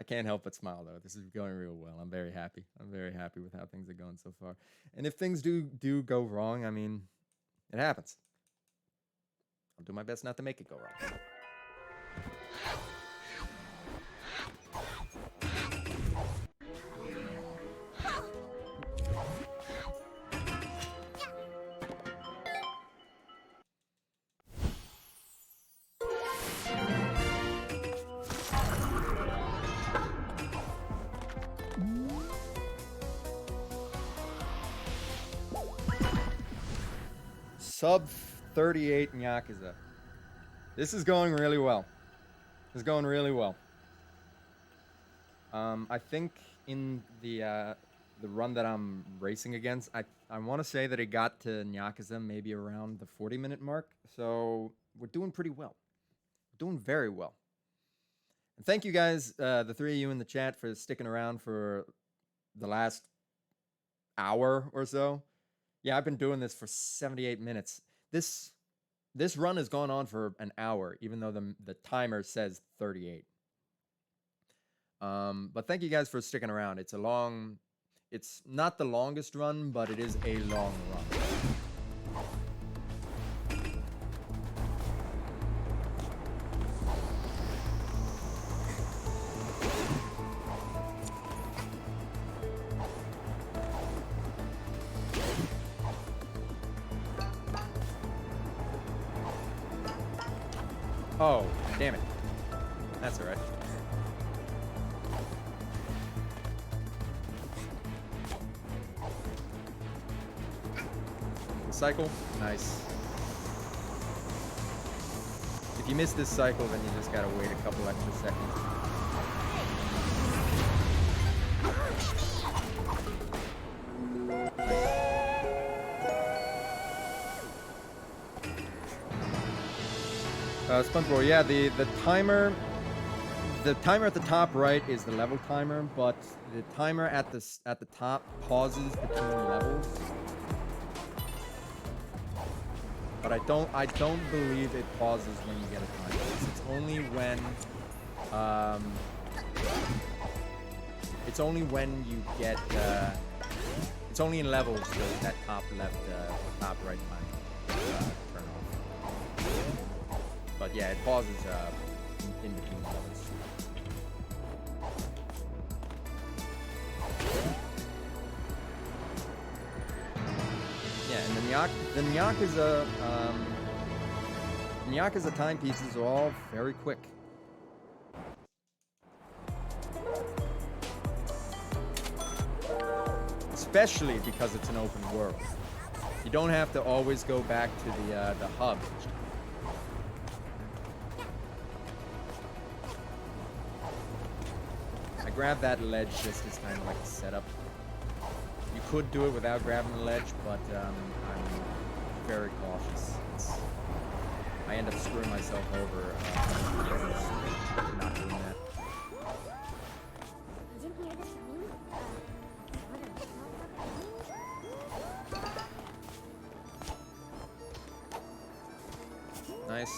I can't help but smile, though. This is going real well. I'm very happy. I'm very happy with how things are going so far. And if things do go wrong, I mean, it happens. I'll do my best not to make it go wrong. Sub 38 in Yakuza. This is going really well. It's going really well. I think in the run that I'm racing against, I want to say that it got to Yakuza maybe around the 40-minute mark. So we're doing pretty well. We're doing very well. And thank you guys, the three of you in the chat, for sticking around for the last hour or so. Yeah, I've been doing this for 78 minutes. This run has gone on for an hour, even though the timer says 38. But thank you guys for sticking around. It's not the longest run, but it is a long run. Oh, damn it. That's alright. Cycle? Nice. If you miss this cycle, then you just gotta wait a couple extra seconds. SpongeBob, yeah, the timer at the top right is the level timer, but the timer at the top pauses between levels. But I don't believe it pauses when you get a time. It's only when you get it's only in levels that top left top right time turn off. But yeah, it pauses in between levels. Yeah, And the Nyaka's timepieces are all very quick. Especially because it's an open world. You don't have to always go back to the hub. I grabbed that ledge just as kind of like a setup. You could do it without grabbing the ledge, but I'm very cautious. I end up screwing myself over not doing that. Nice.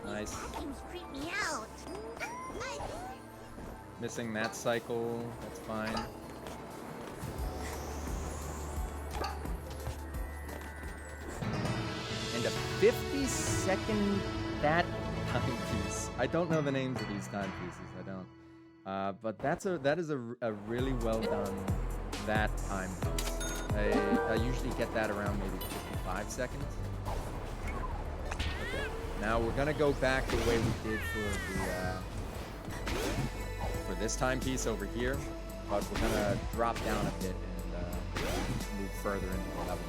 Nice. Games creep me out. Missing that cycle, that's fine. And a 50-second that timepiece. I don't know the names of these timepieces, I don't. But that is a really well done that timepiece. I usually get that around maybe 55 seconds. Okay, now we're gonna go back the way we did for this timepiece over here, but we're gonna drop down a bit and move further into the level.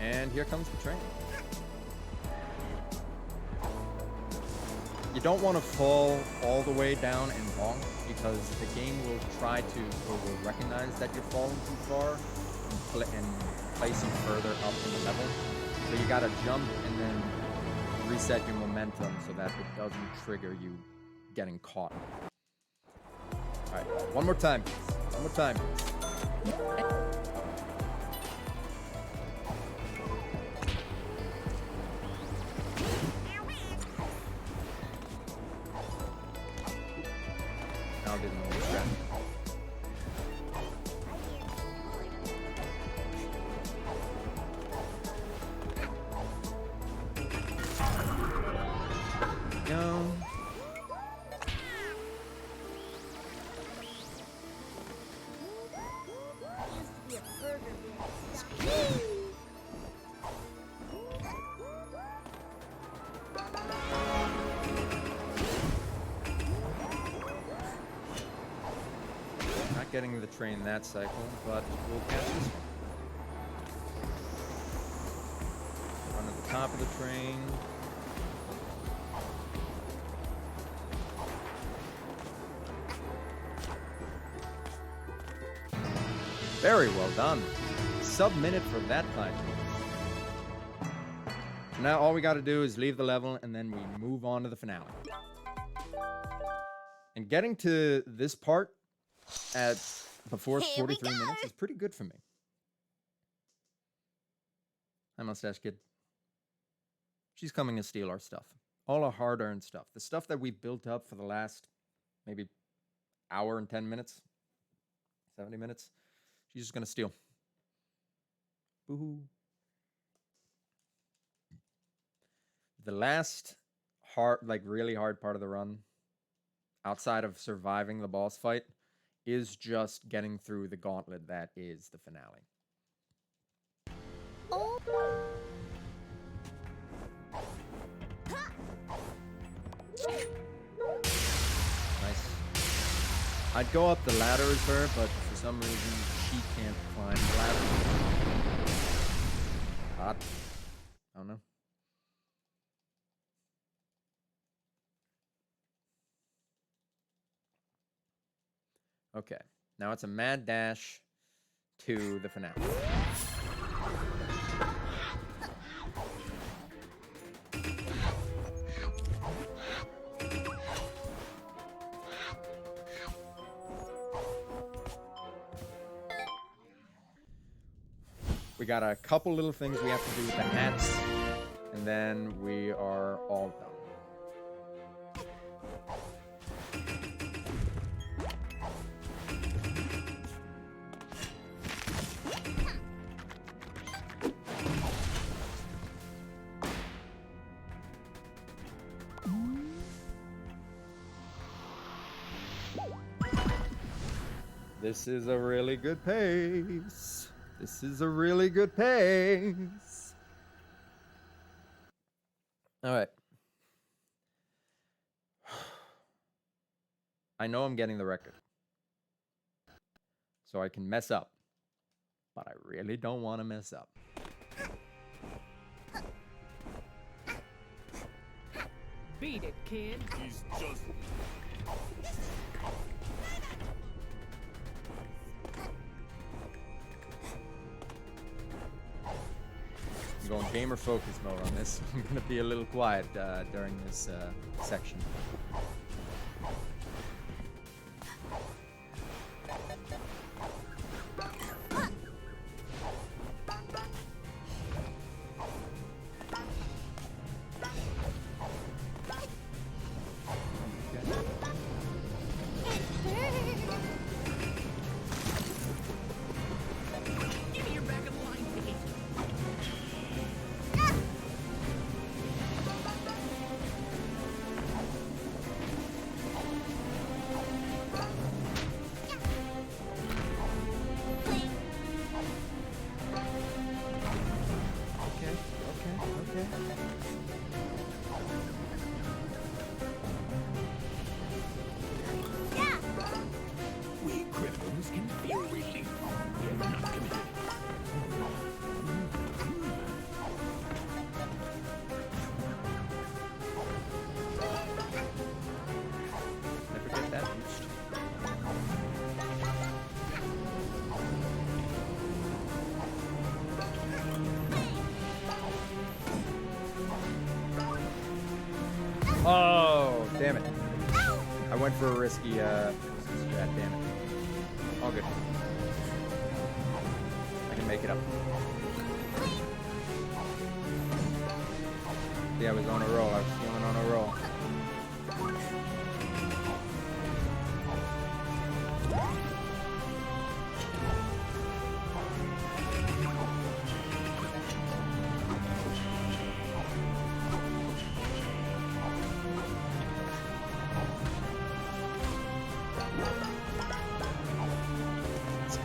And here comes the train. You don't want to fall all the way down and bonk, because the game will try to, or will recognize that you're falling too far and place you further up in the level. So you gotta jump and then reset your momentum so that it doesn't trigger you getting caught. Alright, one more time, please. One more time, please. Now didn't know what's happening. Go. Not getting the train that cycle, but we'll catch this one. Run at the top of the train. Very well done. Sub-minute for that time. Now all we got to do is leave the level and then we move on to the finale. And getting to this part before it's 43 minutes is pretty good for me. Hi, Mustache Kid. She's coming to steal our stuff. All our hard-earned stuff. The stuff that we built up for the last maybe hour and 10 minutes. 70 minutes. She's just gonna steal. Boo-hoo. The last really hard part of the run, outside of surviving the boss fight, is just getting through the gauntlet that is the finale. Oh. Nice. I'd go up the ladder as her, but for some reason she can't climb the ladder. Hot. I don't know. Okay, now it's a mad dash to the finale. We got a couple little things we have to do with the hats, and then we are all done. This is a really good pace. This is a really good pace. All right. I know I'm getting the record. So I can mess up. But I really don't want to mess up. Beat it, kid. He's just... I'm going gamer focus mode on this. I'm going to be a little quiet during this section. Give me your back of the line ticket. Okay. We criminals can feel relief. We're not committed. Never get that boost. Oh, damn it. I went for a risky strat, damn it. All good. I can make it up. Yeah, I was on a roll. I was feeling on a roll. Let's go.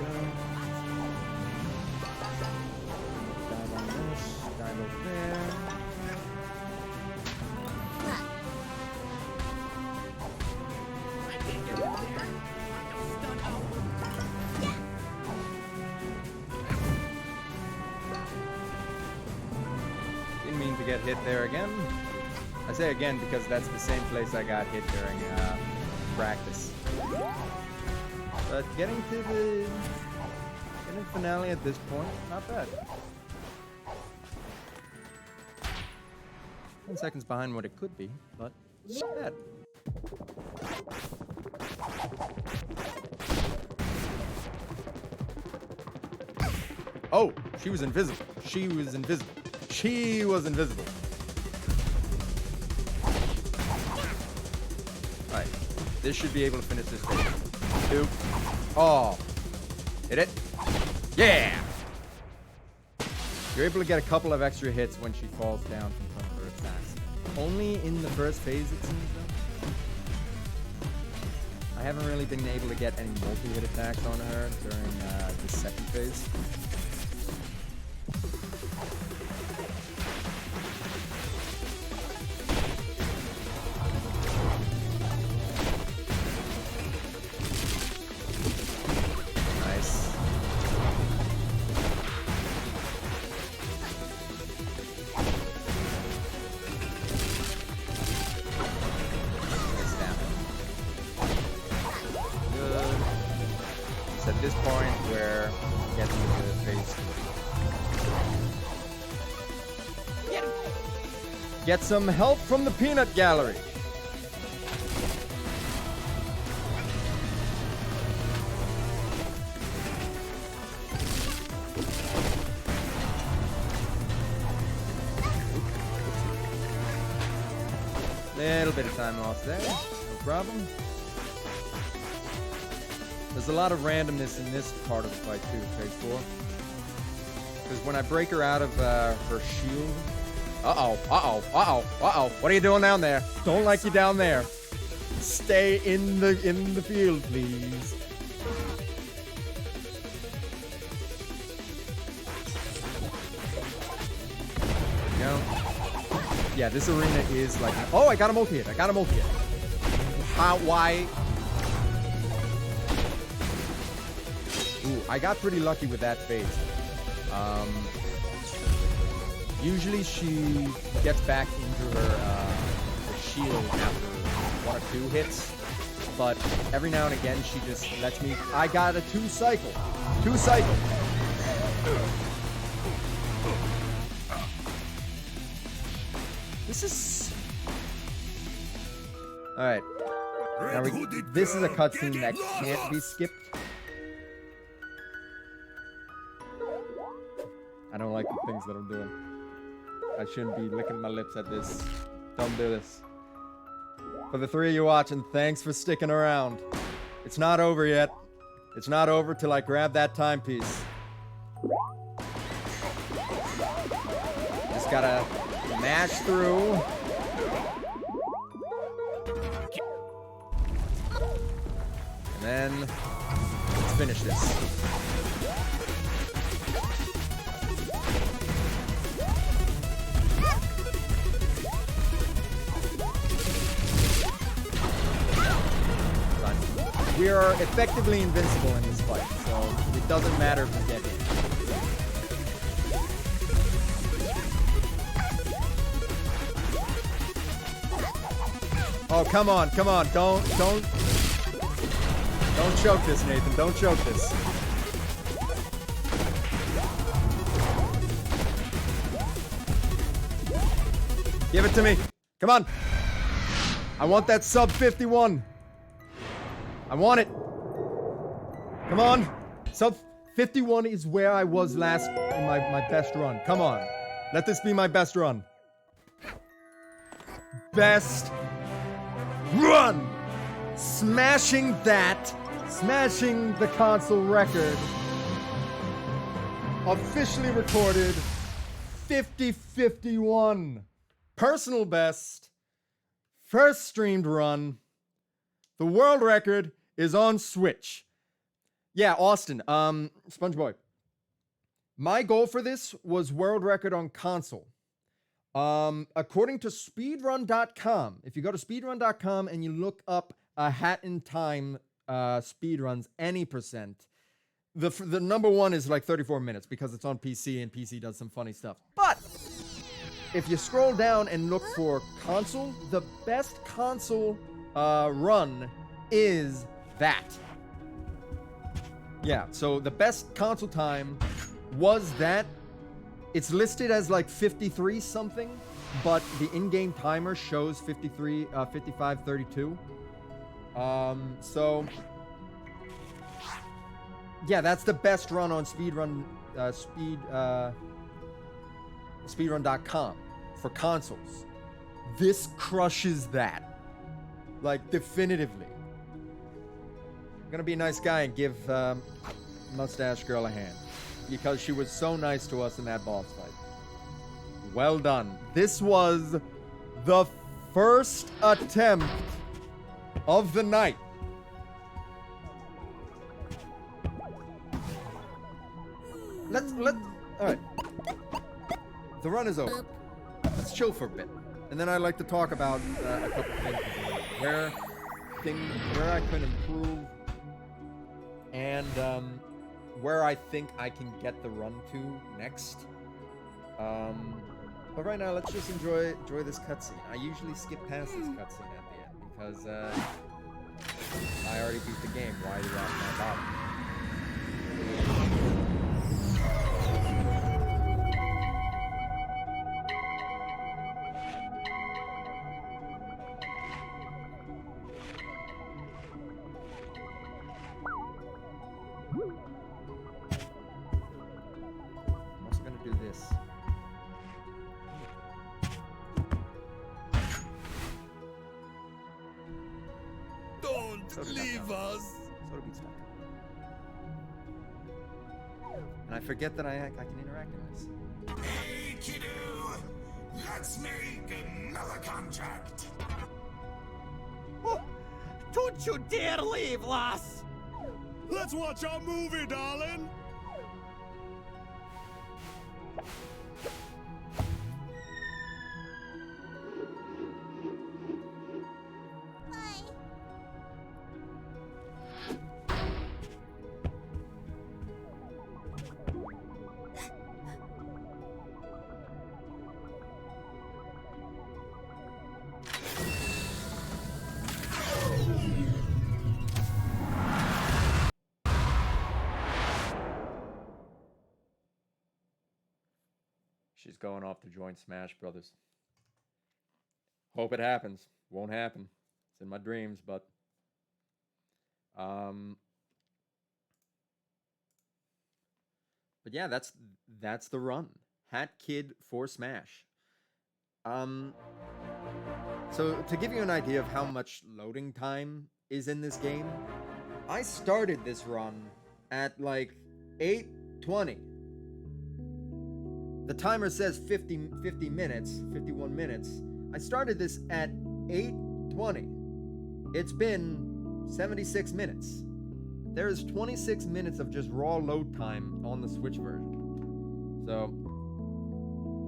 Dive on this, dive over there. I can't get over there. I'm stunned out. Didn't mean to get hit there again. I say again because that's the same place I got hit during practice. But getting to the finale at this point, not bad. 10 seconds behind what it could be, but not bad. Oh, she was invisible. She was invisible. She was invisible. Alright. This should be able to finish this thing. 2. Oh. Hit it? Yeah! You're able to get a couple of extra hits when she falls down from some of her attacks. Only in the first phase, it seems, though. I haven't really been able to get any multi-hit attacks on her during the second phase. Nice. Nice damage. Good. It's at this point where we get into the phase 3. Get some help from the peanut gallery. Little bit of time lost there, no problem. There's a lot of randomness in this part of the fight too, phase 4. Because when I break her out of her shield... Uh-oh. What are you doing down there? Don't like you down there. Stay in the field, please. You know? Yeah, this arena is like, oh, I got a multi-hit. How? Why? Ooh, I got pretty lucky with that phase. Usually she gets back into her shield after 1 or 2 hits, but every now and again she just lets me. I got a 2 cycle. This is all right. Now this is a cutscene that can't be skipped. I don't like the things that I'm doing. I shouldn't be licking my lips at this. Don't do this. For the 3 of you watching, thanks for sticking around. It's not over yet. It's not over till I grab that timepiece. Just gotta mash through. And then let's finish this. We are effectively invincible in this fight, so it doesn't matter if we get hit. Oh, come on. Don't choke this, Nathan. Don't choke this. Give it to me. Come on. I want that sub 51. I want it. Come on. Sub 51 is where I was last in my best run. Come on. Let this be my best run. Best run. Smashing that. Smashing the console record. Officially recorded 50-51. Personal best. First streamed run. The world record is on Switch. Yeah, Austin, SpongeBoy. My goal for this was world record on console. According to speedrun.com, if you go to speedrun.com and you look up a Hat in Time speedruns, any percent, the number one is like 34 minutes because it's on PC and PC does some funny stuff. But if you scroll down and look for console, the best console run is that. Yeah, so the best console time was that. It's listed as like 53 something, but the in-game timer shows 55:32. So yeah, that's the best run on speedrun.com for consoles. This crushes that. Like, definitively. I'm gonna be a nice guy and give Mustache Girl a hand, because she was so nice to us in that boss fight. Well done. This was the first attempt of the night. All right. The run is over. Let's chill for a bit, and then I'd like to talk about a couple things where I could improve, and where I think I can get the run to next. But right now, let's just enjoy this cutscene. I usually skip past this cutscene at the end because I already beat the game. Why do I bother? Leave us. So to be stuck. And I forget that I can interact in this. Hey, kiddo, let's make another contract. Oh, Don't you dare leave, lass! Let's watch our movie, darling. Bye. She's going off to join Smash Brothers. Hope it happens. Won't happen. It's in my dreams, but yeah, that's the run. Hat Kid for Smash. So to give you an idea of how much loading time is in this game, I started this run at like 8:20. The timer says 50 minutes, 51 minutes. I started this at 8:20. It's been 76 minutes. There is 26 minutes of just raw load time on the Switch version. So,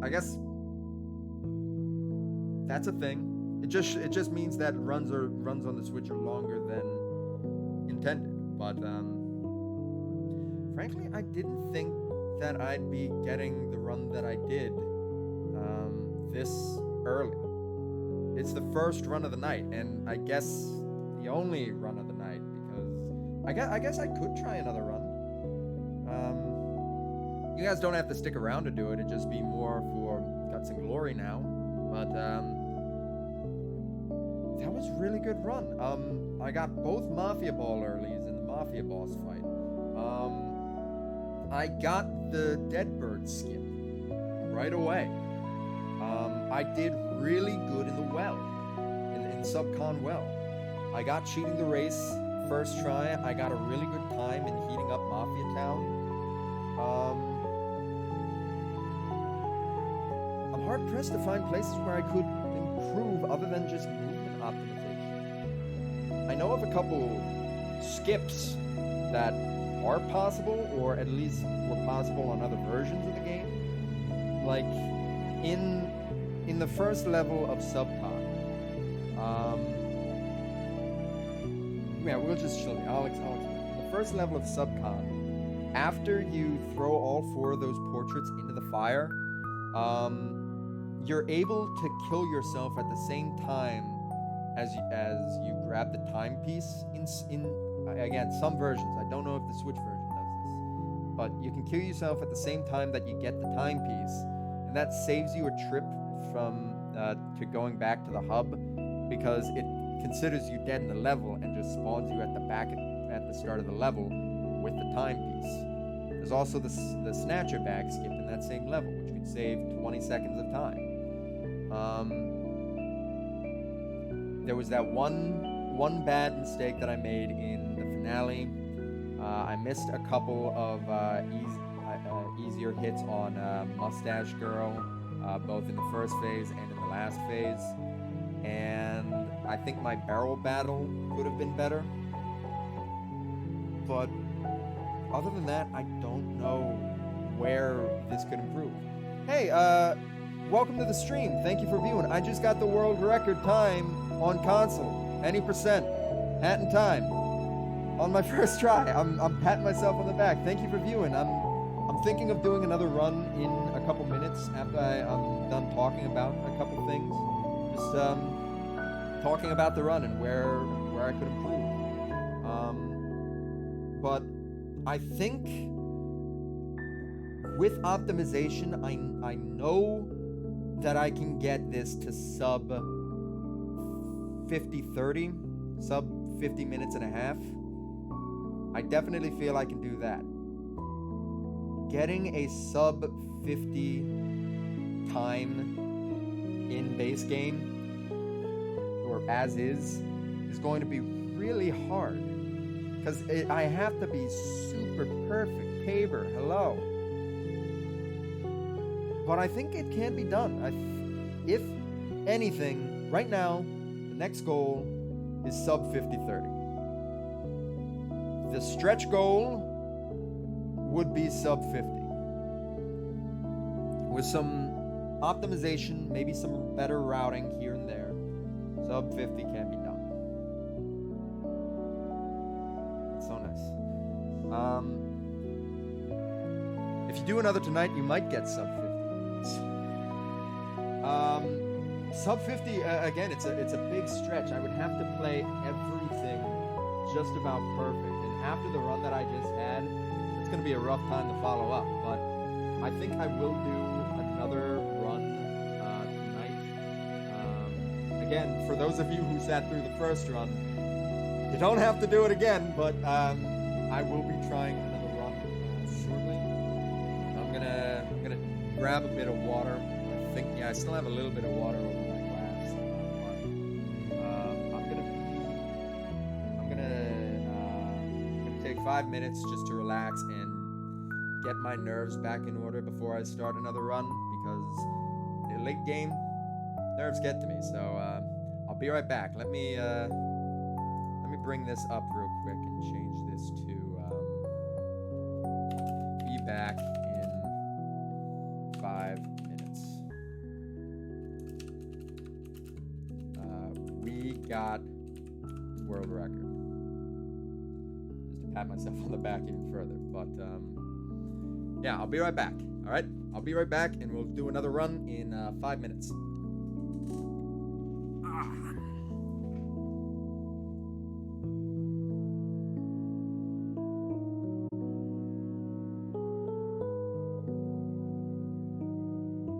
I guess that's a thing. It just means that runs on the Switch are longer than intended. But frankly, I didn't think that I'd be getting the run that I did this early. It's the first run of the night, and I guess the only run of the night, because I guess I could try another run. You guys don't have to stick around to do it. It'd just be more for guts and glory now. But that was a really good run. I got both Mafia Ball earlies in the Mafia boss fight. I got the Deadbird skip right away. I did really good in the well, in Subcon well. I got cheating the race first try. I got a really good time in heating up Mafia Town. I'm hard pressed to find places where I could improve other than just movement optimization. I know of a couple skips that are possible, or at least were possible on other versions of the game. Like in the first level of Subcon. Yeah, we'll just show you. I'll explain. In the first level of Subcon, after you throw all 4 of those portraits into the fire, you're able to kill yourself at the same time as you grab the timepiece. In again, some versions. I don't know if the Switch version does this, but you can kill yourself at the same time that you get the timepiece, and that saves you a trip from to going back to the hub, because it considers you dead in the level and just spawns you at the start of the level with the timepiece. There's also the snatcher bag skip in that same level, which could save 20 seconds of time. There was that one bad mistake that I made in the finale. I missed a couple of easier hits on Mustache Girl, both in the first phase and in the last phase. And I think my barrel battle could have been better. But other than that, I don't know where this could improve. Hey, welcome to the stream. Thank you for viewing. I just got the world record time on console. Any percent. Hat in time. On my first try. I'm patting myself on the back. Thank you for viewing. I'm thinking of doing another run in a couple minutes after I'm done talking about a couple things. Just talking about the run and where I could improve. But I think with optimization, I know that I can get this to sub 50-30, sub 50 minutes and a half. I definitely feel I can do that. Getting a sub 50 time in base game, or as is going to be really hard. Because I have to be super perfect. Paver, hello. But I think it can be done. If anything, right now, the next goal is sub 50-30. The stretch goal would be sub 50. With some optimization, maybe some better routing here and there, sub 50 can be done. That's so nice. If you do another tonight, you might get sub 50. Sub 50, again, it's a big stretch. I would have to play everything just about perfect. And after the run that I just had, it's going to be a rough time to follow up. But I think I will do another run tonight. Again, for those of you who sat through the first run, you don't have to do it again, but I will be trying another run shortly. I'm gonna grab a bit of water. I think, yeah, I still have a little bit of water over my glass. I'm gonna take 5 minutes just to relax and get my nerves back in order before I start another run, because in the late game, nerves get to me. So I'll be right back. Let me bring this up real quick and change this to be back in 5 minutes. We got world record. Just to pat myself on the back even further, but yeah, I'll be right back. All right, I'll be right back, and we'll do another run in 5 minutes.